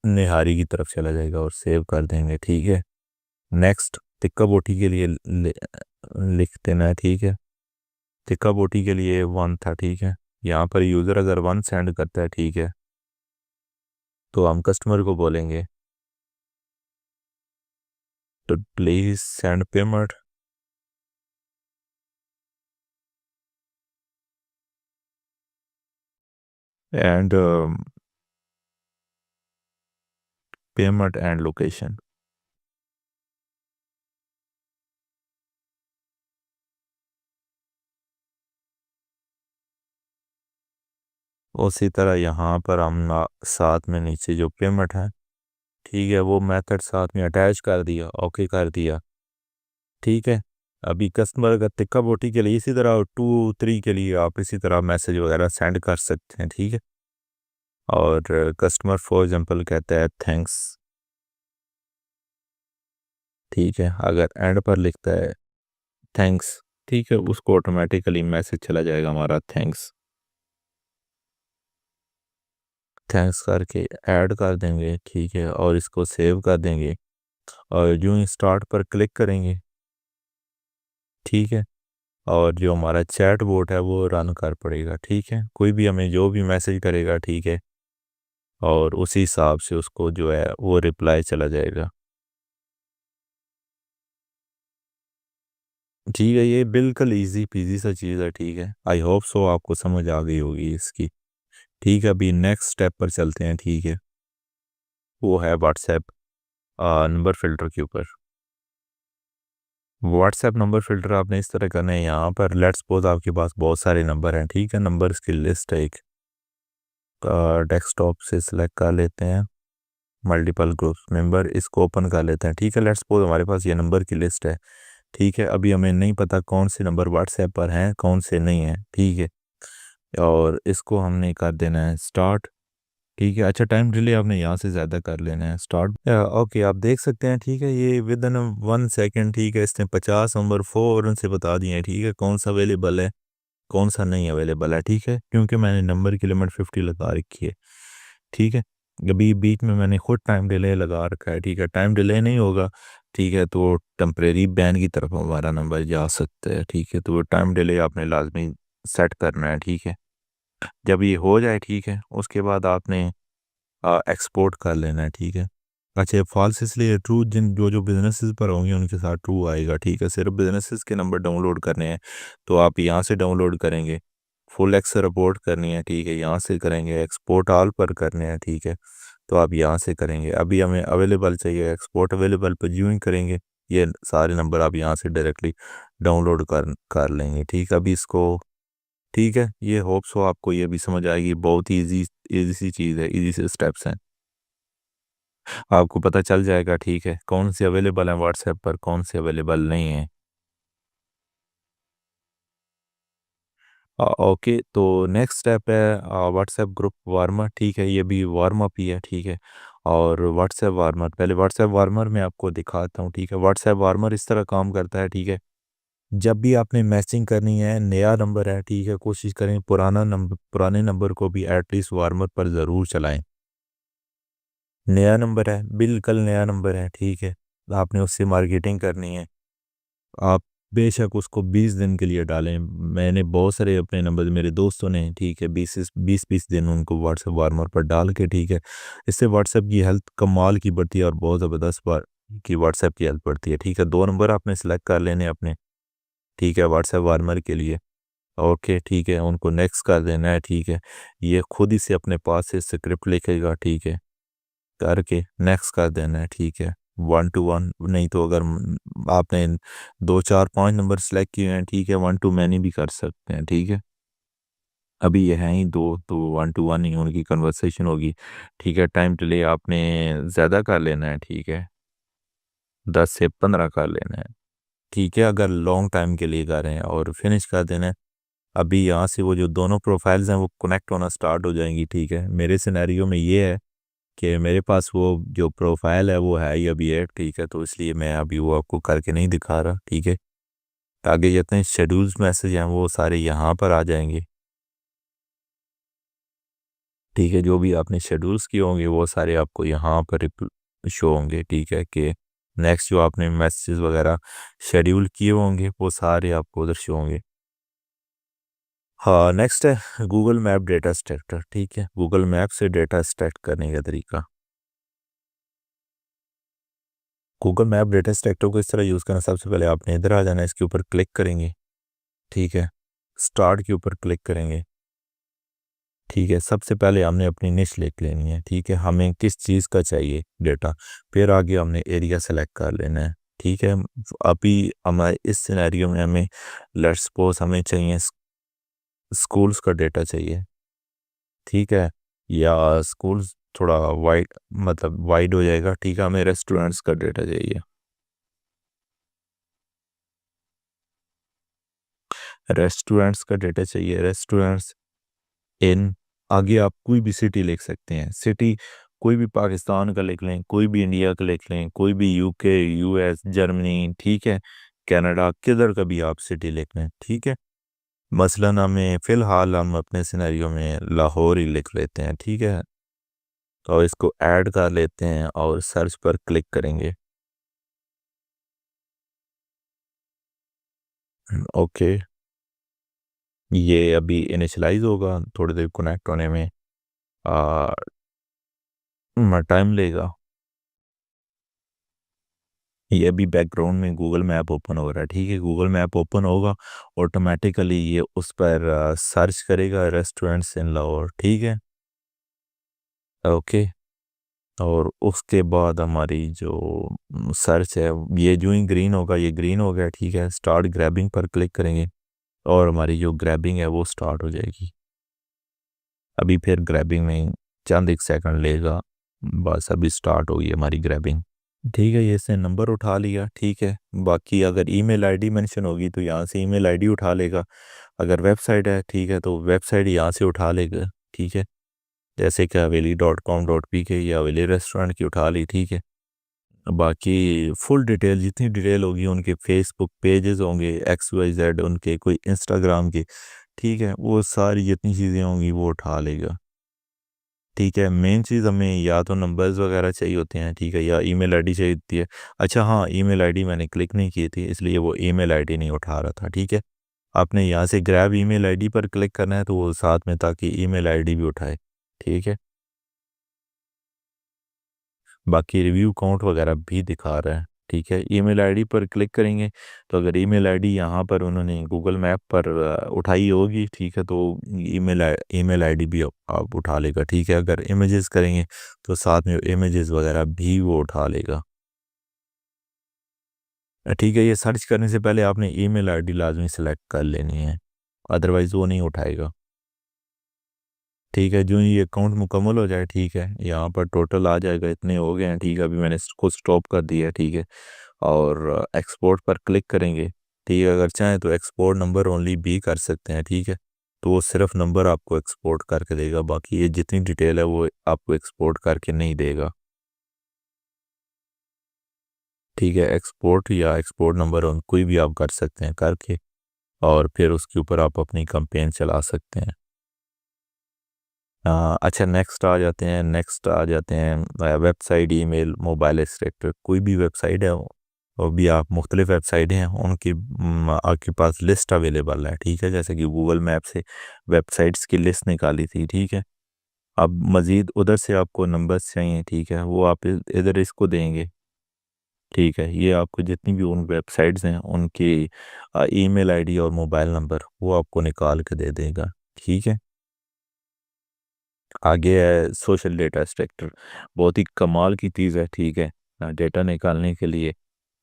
निहारी की तरफ चला जाएगा और सेव कर देंगे, ठीक है। नेक्स्ट टिक्का बोटी के लिए लिख देना है, ठीक है। टिक्का बोटी के लिए 1 था, ठीक है। यहाँ पर यूज़र अगर 1 सेंड करता है, ठीक है, तो हम कस्टमर को बोलेंगे तो please send payment, and payment and location. उसी तरह यहाँ पर हम साथ में नीचे जो पेमेंट है, ठीक है, वो मेथड साथ में अटैच कर दिया, ओके कर दिया, ठीक है। अभी कस्टमर का टिक्का बोटी के लिए इसी तरह 2 3 के लिए आप इसी तरह मैसेज वगैरह सेंड कर सकते हैं, ठीक है। और कस्टमर फॉर एग्जांपल कहता है थैंक्स, ठीक है। अगर एंड पर लिखता है थैंक्स, ठीक है, उसको ऑटोमेटिकली मैसेज चला जाएगा हमारा थैंक्स। थैंक्स करके ऐड कर देंगे, ठीक है, और इसको सेव कर देंगे और यूं ही स्टार्ट पर क्लिक करेंगे, ठीक है। और जो हमारा चैट बोट है वो रन कर पड़ेगा, ठीक है। कोई भी हमें जो भी मैसेज करेगा, ठीक है, और उसी हिसाब से उसको जो है वो रिप्लाई चला जाएगा, ठीक है। ये बिल्कुल इजी पीजी सा चीज़ है, ठीक है। आई होप सो आपको समझ आ गई होगी इसकी, ठीक है। अभी नेक्स्ट स्टेप पर चलते हैं, ठीक है। वो है व्हाट्सएप नंबर फ़िल्टर के ऊपर। व्हाट्सएप नंबर फ़िल्टर आपने इस तरह करना है, यहाँ पर लेट्स सपोज आपके पास बहुत सारे नंबर हैं, ठीक है। नंबर्स की लिस्ट है एक, डेस्कटॉप से सिलेक्ट कर लेते हैं, मल्टीपल ग्रुप्स मेंबर, इसको ओपन कर लेते हैं, ठीक है। लेट्स सपोज हमारे पास ये नंबर की लिस्ट है, ठीक है। अभी हमें नहीं पता कौन से नंबर व्हाट्सएप पर हैं कौन से नहीं हैं, ठीक है। और इसको हमने कर देना है स्टार्ट, ठीक है। अच्छा, टाइम डिले आपने यहाँ से ज़्यादा कर लेना है स्टार्ट, ओके। आप देख सकते हैं, ठीक है, ये विद इन 1 सेकेंड, ठीक है, इसने 50 नंबर फ़ौरन से बता दिए हैं, ठीक है, कौन सा अवेलेबल है कौन सा नहीं अवेलेबल है, ठीक है। क्योंकि मैंने नंबर की लिमिट 50 लगा रखी है, ठीक है। अभी बीच में मैंने खुद टाइम डिले लगा रखा है, ठीक है। टाइम डिले नहीं होगा, ठीक है, तो टेम्परेरी बैन की तरफ हमारा नंबर जा सकता है, ठीक है। तो टाइम डिले आपने लाजमी सेट करना है, ठीक है। जब ये हो जाए, ठीक है, उसके बाद आपने एक्सपोर्ट कर लेना है, ठीक है। अच्छा, फॉल्स इसलिए ट्रू, जिन जो जो बिजनेसेस पर होंगे उनके साथ ट्रू आएगा, ठीक है। सिर्फ बिजनेसेस के नंबर डाउनलोड करने हैं तो आप यहाँ से डाउनलोड करेंगे, फुल एक्स रिपोर्ट करनी है, ठीक है, यहाँ से करेंगे। एक्सपोर्ट ऑल पर करने हैं, ठीक है, तो आप यहाँ से करेंगे। अभी हमें अवेलेबल चाहिए, एक्सपोर्ट अवेलेबल पर यूँ ही करेंगे, ये सारे नंबर आप यहाँ से डायरेक्टली डाउनलोड कर लेंगे, ठीक है। अभी इसको, ठीक है, ये होप्स हो आपको ये भी समझ आएगी, बहुत ही इजी इजी सी चीज़ है, इजी से स्टेप्स हैं, आपको पता चल जाएगा, ठीक है, कौन से अवेलेबल हैं व्हाट्सएप पर कौन से अवेलेबल नहीं हैं। ओके, तो नेक्स्ट स्टेप है व्हाट्सएप ग्रुप वार्मर, ठीक है, ये भी वार्म अप ही है, ठीक है। और व्हाट्सएप वार्मर, पहले व्हाट्सएप वार्मर मैं आपको दिखाता हूँ, ठीक है। व्हाट्सएप वार्मर इस तरह काम करता है, ठीक है। जब भी आपने मैसेजिंग करनी है, नया नंबर है, ठीक है, कोशिश करें पुराने नंबर को भी एटलीस्ट वार्मर पर ज़रूर चलाएं। नया नंबर है, बिल्कुल नया नंबर है, ठीक है, आपने उससे मार्केटिंग करनी है। आप बेशक उसको 20 दिन के लिए डालें, मैंने बहुत सारे अपने नंबर मेरे दोस्तों ने, ठीक है, 20 20 दिन उनको व्हाट्सएप वार्मर पर डाल के, ठीक है, इससे व्हाट्सएप की हेल्थ कमाल की बढ़ती है और बहुत ज़बरदस्त बार की व्हाट्सएप की हेल्थ बढ़ती है, ठीक है। 2 नंबर आपने सेलेक्ट कर लेने अपने, ठीक है, व्हाट्सएप वार्मर के लिए, ओके, ठीक है, उनको नेक्स्ट कर देना है, ठीक है। ये खुद ही से अपने पास से स्क्रिप्ट लिखेगा, ठीक है, करके नेक्स्ट कर देना है, ठीक है। 1 to 1, नहीं तो अगर आपने 2 4 5 नंबर सेलेक्ट किए हैं, ठीक है, 1 to many भी कर सकते हैं, ठीक है। अभी ये हैं ही 2, तो 1 to 1 ही उनकी कन्वर्सेशन होगी, ठीक है। टाइम डिले आपने ज़्यादा कर लेना है, ठीक है, 10 से 15 कर लेना है, ठीक है, अगर लॉन्ग टाइम के लिए कर रहे हैं, और फिनिश कर देना है। अभी यहाँ से वो जो दोनों प्रोफाइल्स हैं वो कनेक्ट होना स्टार्ट हो जाएंगी, ठीक है। मेरे सिनेरियो में ये है कि मेरे पास वो जो प्रोफाइल है वो है ही अभी है, ठीक है, तो इसलिए मैं अभी वो आपको करके नहीं दिखा रहा, ठीक है। आगे जितने शेड्यूल्स मैसेज हैं वो सारे यहाँ पर आ जाएंगे, ठीक है। जो भी आपने शेड्यूल्स किए होंगे वो सारे आपको यहाँ पर शो होंगे, ठीक है, कि नेक्स्ट जो आपने मैसेज वगैरह शेड्यूल किए होंगे वो सारे आपको उधर शो होंगे। हाँ, नेक्स्ट है गूगल मैप डेटा स्ट्रक्चर। ठीक है, गूगल मैप से डेटा एक्सट्रैक्ट करने का तरीका। गूगल मैप डेटा स्ट्रक्चर को इस तरह यूज़ करना, सबसे पहले आपने इधर आ जाना है, इसके ऊपर क्लिक करेंगे। ठीक है, स्टार्ट के ऊपर क्लिक करेंगे। ठीक है, सबसे पहले हमने अपनी निश लिख लेनी है। ठीक है, हमें किस चीज़ का चाहिए डेटा, फिर आगे हमने एरिया सेलेक्ट कर लेना है। ठीक है, अभी हमारे इस सिनेरियो में हमें लेट्स सपोज हमें चाहिए स्कूल्स का डेटा चाहिए। ठीक है, या स्कूल्स थोड़ा वाइड, मतलब वाइड हो जाएगा। ठीक है, हमें रेस्टोरेंट्स का डेटा चाहिए। रेस्टोरेंट्स का डेटा चाहिए, रेस्टोरेंट्स इन, आगे आप कोई भी सिटी लिख सकते हैं। सिटी कोई भी पाकिस्तान का लिख लें, कोई भी इंडिया का लिख लें, कोई भी यूके, यूएस, जर्मनी, ठीक है, कनाडा, किधर का भी आप सिटी लिख लें। ठीक है, मसलन हमें फ़िलहाल हम अपने सिनेरियो में लाहौर ही लिख लेते हैं। ठीक है, तो इसको ऐड कर लेते हैं और सर्च पर क्लिक करेंगे। ओके, ये अभी इनिशलाइज होगा, थोड़ी देर कनेक्ट होने में टाइम लेगा। ये अभी बैकग्राउंड में गूगल मैप ओपन हो रहा है। ठीक है, गूगल मैप ओपन होगा, ऑटोमेटिकली ये उस पर सर्च करेगा रेस्टोरेंट्स इन लाहौर। ठीक है, ओके, और उसके बाद हमारी जो सर्च है, ये जो ही ग्रीन होगा, ये ग्रीन हो गया। ठीक है, स्टार्ट ग्रैबिंग पर क्लिक करेंगे और हमारी जो ग्रैबिंग है वो स्टार्ट हो जाएगी। अभी फिर ग्रैबिंग में चंद एक सेकंड लेगा, बस अभी स्टार्ट होगी हमारी ग्रैबिंग। ठीक है, ये इसने नंबर उठा लिया। ठीक है, बाकी अगर ईमेल आईडी मेंशन होगी तो यहाँ से ईमेल आईडी उठा लेगा। अगर वेबसाइट है, ठीक है, तो वेबसाइट यहाँ से उठा लेगा। ठीक है, जैसे कि haveli.com.pk या हवेली रेस्टोरेंट की उठा ली। ठीक है, बाकी फुल डिटेल जितनी डिटेल होगी, उनके फेसबुक पेजेस होंगे XYZ, उनके कोई इंस्टाग्राम के, ठीक है, वो सारी जितनी चीज़ें होंगी वो उठा लेगा। ठीक है, मेन चीज़ हमें या तो नंबर्स वगैरह चाहिए होते हैं। ठीक है, या ईमेल आईडी चाहिए होती है। अच्छा हाँ, ईमेल आईडी मैंने क्लिक नहीं की थी, इसलिए वो ईमेल आईडी नहीं उठा रहा था। ठीक है, आपने यहाँ से ग्रैब ईमेल आईडी पर क्लिक करना है तो वो साथ में, ताकि ईमेल आईडी भी उठाए। ठीक है, बाकी रिव्यू काउंट वगैरह भी दिखा रहा है। ठीक है, ईमेल आईडी पर क्लिक करेंगे तो अगर ईमेल आईडी यहाँ पर उन्होंने गूगल मैप पर उठाई होगी, ठीक है, तो ईमेल आईडी भी आप उठा लेगा। ठीक है, अगर इमेजेस करेंगे तो साथ में इमेजेस वगैरह भी वो उठा लेगा। ठीक है, ये सर्च करने से पहले आपने ईमेल आईडी लाजमी सेलेक्ट कर लेनी है, अदरवाइज़ वो नहीं उठाएगा। ठीक है, जो ही ये अकाउंट मुकम्मल हो जाए, ठीक है, यहाँ पर टोटल आ जाएगा, इतने हो गए हैं। ठीक है, अभी मैंने इसको स्टॉप कर दिया है। ठीक है, और एक्सपोर्ट पर क्लिक करेंगे। ठीक है, अगर चाहें तो एक्सपोर्ट नंबर ओनली भी कर सकते हैं। ठीक है, तो वो सिर्फ नंबर आपको एक्सपोर्ट करके देगा, बाकी ये जितनी डिटेल है वो आपको एक्सपोर्ट करके नहीं देगा। ठीक है, एक्सपोर्ट या एक्सपोर्ट नंबर कोई भी आप कर सकते हैं करके, और फिर उसके ऊपर आप अपनी कंपेन चला सकते हैं। अच्छा, नेक्स्ट आ जाते हैं वेबसाइट, ईमेल, मोबाइल एक्सट्रैक्टर। कोई भी वेबसाइट है, और भी आप मुख्तलिफ वेबसाइटें हैं उनकी आपके पास लिस्ट अवेलेबल है। ठीक है, जैसे कि गूगल मैप से वेबसाइट्स की लिस्ट निकाली थी। ठीक है, अब मज़ीद उधर से आपको नंबर्स चाहिए। ठीक है, वो आप इधर इसको देंगे। ठीक है, ये आपको जितनी भी उन वेबसाइट्स हैं उनकी ईमेल आईडी और मोबाइल नंबर वो आपको निकाल के दे देगा। ठीक है, आगे है सोशल डेटा स्ट्रक्चर, बहुत ही कमाल की चीज़ है। ठीक है, डेटा निकालने के लिए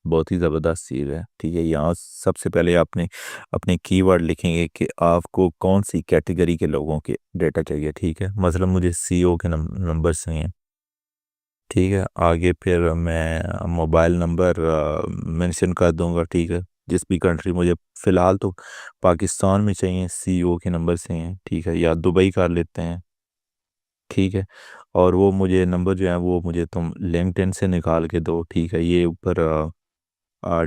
बहुत ही ज़बरदस्त चीज़ है। ठीक है, यहाँ सबसे पहले आपने अपने कीवर्ड लिखेंगे कि आपको कौन सी कैटेगरी के लोगों के डेटा चाहिए। ठीक है, मतलब मुझे CEO के नंबर चाहिए। ठीक है, आगे फिर मैं मोबाइल नंबर मेंशन कर दूंगा। ठीक है, जिस भी कंट्री मुझे, फ़िलहाल तो पाकिस्तान में चाहिए, CEO के नंबर चाहिए। ठीक है, या दुबई कर लेते हैं। ठीक है, और वो मुझे नंबर जो है वो मुझे तुम लिंक्डइन से निकाल के दो। ठीक है, ये ऊपर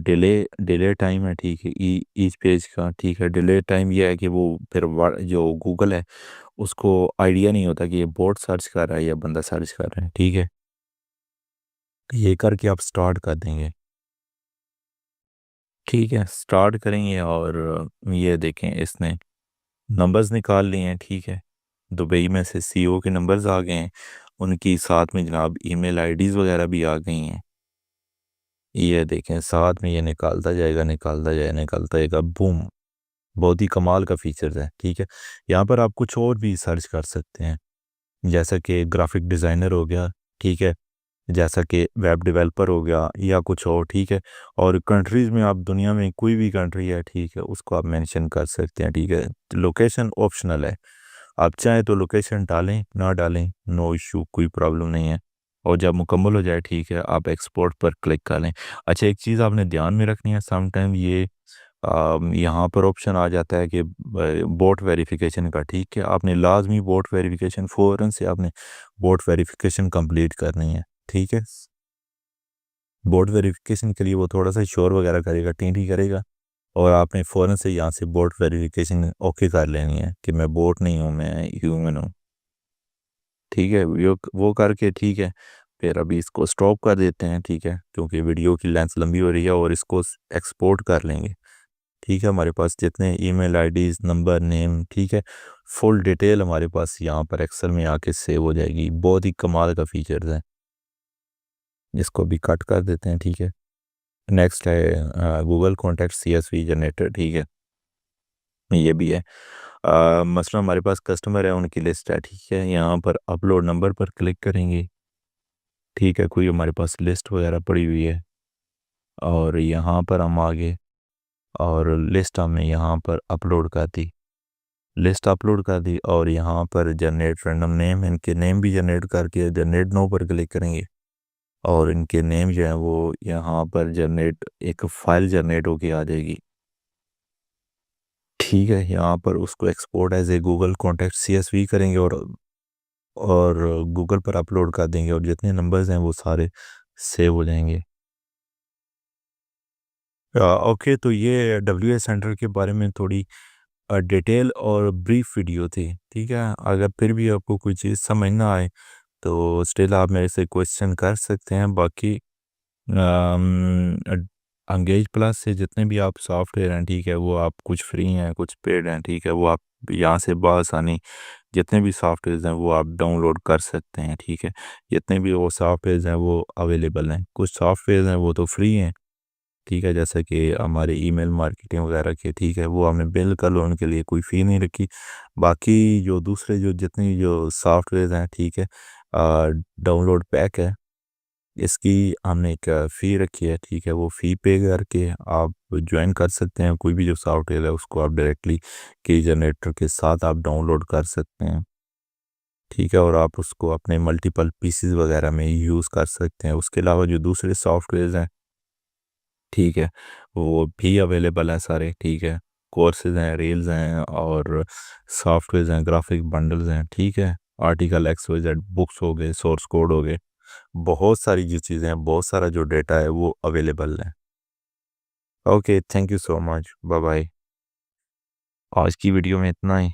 डिले डिले टाइम है। ठीक है, ईच पेज का। ठीक है, डिले टाइम ये है कि वो फिर जो गूगल है उसको आइडिया नहीं होता कि ये बोट सर्च कर रहा है या बंदा सर्च कर रहा है। ठीक है, ये करके आप स्टार्ट कर देंगे। ठीक है, स्टार्ट करेंगे और ये देखें इसने नंबर्स निकाल लिए हैं। ठीक है, दुबई में से सीईओ के नंबर्स आ गए हैं, उनकी साथ में जनाब ईमेल आईडीज़ वगैरह भी आ गई हैं। ये देखें साथ में ये निकालता जाएगा, निकालता जाएगा, निकालता जाएगा, बूम। बहुत ही कमाल का फीचर्स है। ठीक है, यहाँ पर आप कुछ और भी सर्च कर सकते हैं, जैसा कि ग्राफिक डिज़ाइनर हो गया। ठीक है, जैसा कि वेब डेवलपर हो गया या कुछ और। ठीक है, और कंट्रीज़ में आप दुनिया में कोई भी कंट्री है, ठीक है, उसको आप मेंशन कर सकते हैं। ठीक है, लोकेशन ऑप्शनल है, आप चाहें तो लोकेशन डालें ना डालें, नो इशू, कोई प्रॉब्लम नहीं है। और जब मुकम्मल हो जाए, ठीक है, आप एक्सपोर्ट पर क्लिक कर लें। अच्छा, एक चीज़ आपने ध्यान में रखनी है, समटाइम ये यहाँ पर ऑप्शन आ जाता है कि बोट वेरिफिकेशन का। ठीक है, आपने लाजमी बोट वेरिफिकेशन फ़ौरन से आपने बोट वेरिफिकेशन कंप्लीट करनी है। ठीक है, बोट वेरिफिकेशन के लिए वो थोड़ा सा शोर वगैरह करेगा, टी करेगा, और आपने फ़ौरन से यहाँ से बोट वेरिफिकेशन ओके कर लेनी है कि मैं बोट नहीं हूँ, मैं ह्यूमन हूँ। ठीक है, वो करके, ठीक है, फिर अभी इसको स्टॉप कर देते हैं। ठीक है, क्योंकि वीडियो की लेंथ लंबी हो रही है, और इसको एक्सपोर्ट कर लेंगे। ठीक है, हमारे पास जितने ईमेल आईडीज़, नंबर, नेम, ठीक है, फुल डिटेल हमारे पास यहाँ पर एक्सेल में आके सेव हो जाएगी। बहुत ही कमाल का फीचर्स है। इसको भी कट कर देते हैं। ठीक है, नेक्स्ट है गूगल कॉन्टैक्ट CSV जनरेटर। ठीक है, ये भी है। मसलन हमारे पास कस्टमर है, उनकी लिस्ट है। ठीक है, यहाँ पर अपलोड नंबर पर क्लिक करेंगे। ठीक है, कोई हमारे पास लिस्ट वगैरह पड़ी हुई है, और यहाँ पर हम आगे, और लिस्ट हमने यहाँ पर अपलोड कर दी, लिस्ट अपलोड कर दी, और यहाँ पर जनरेट रैंडम नेम, इनके नेम भी जनरेट करके जनरेट नो पर क्लिक करेंगे, और इनके नेम जो है वो यहाँ पर जनरेट, एक फ़ाइल जनरेट होके आ जाएगी। ठीक है, यहाँ पर उसको export as a Google contact CSV करेंगे, और गूगल पर अपलोड कर देंगे, और जितने नंबर्स हैं वो सारे सेव हो जाएंगे। ओके, तो ये WS सेंटर के बारे में थोड़ी डिटेल और ब्रीफ वीडियो थी। ठीक है, अगर फिर भी आपको कोई चीज़ समझ ना आए तो स्टिल आप मेरे से क्वेश्चन कर सकते हैं। बाकी अंगेज प्लस से जितने भी आप सॉफ्टवेयर हैं, ठीक है, वो आप कुछ फ्री हैं, कुछ पेड हैं। ठीक है, वो आप यहाँ से बआसानी जितने भी सॉफ्टवेयर हैं वो आप डाउनलोड कर सकते हैं। ठीक है, जितने भी वो सॉफ्टवेयर हैं वो अवेलेबल हैं। कुछ सॉफ्टवेयर हैं वो तो फ्री हैं। ठीक है, जैसे कि हमारे ईमेल मार्केटिंग वगैरह के, ठीक है, वो हमने बिल कर लो, उनके लिए कोई फ़ी नहीं रखी। बाकी जो दूसरे जो जितनी जो सॉफ्टवेयर हैं, ठीक है, डाउनलोड पैक है, इसकी हमने एक फ़ी रखी है। ठीक है, वो फ़ी पे करके आप ज्वाइन कर सकते हैं। कोई भी जो सॉफ्टवेयर है उसको आप डायरेक्टली की जनरेटर के साथ आप डाउनलोड कर सकते हैं। ठीक है, और आप उसको अपने मल्टीपल पीसीज वगैरह में यूज़ कर सकते हैं। उसके अलावा जो दूसरे सॉफ्टवेयर हैं, ठीक है, वो भी अवेलेबल हैं सारे। ठीक है, कोर्सेज हैं, रील्स हैं, और सॉफ्टवेयर हैं, ग्राफिक बंडल्स हैं। ठीक है, आर्टिकल XYZ बुक्स हो गए, सोर्स कोड हो गए, बहुत सारी जो चीज़ें हैं, बहुत सारा जो डेटा है वो अवेलेबल है। Okay, thank you so much, bye bye. आज की वीडियो में इतना ही।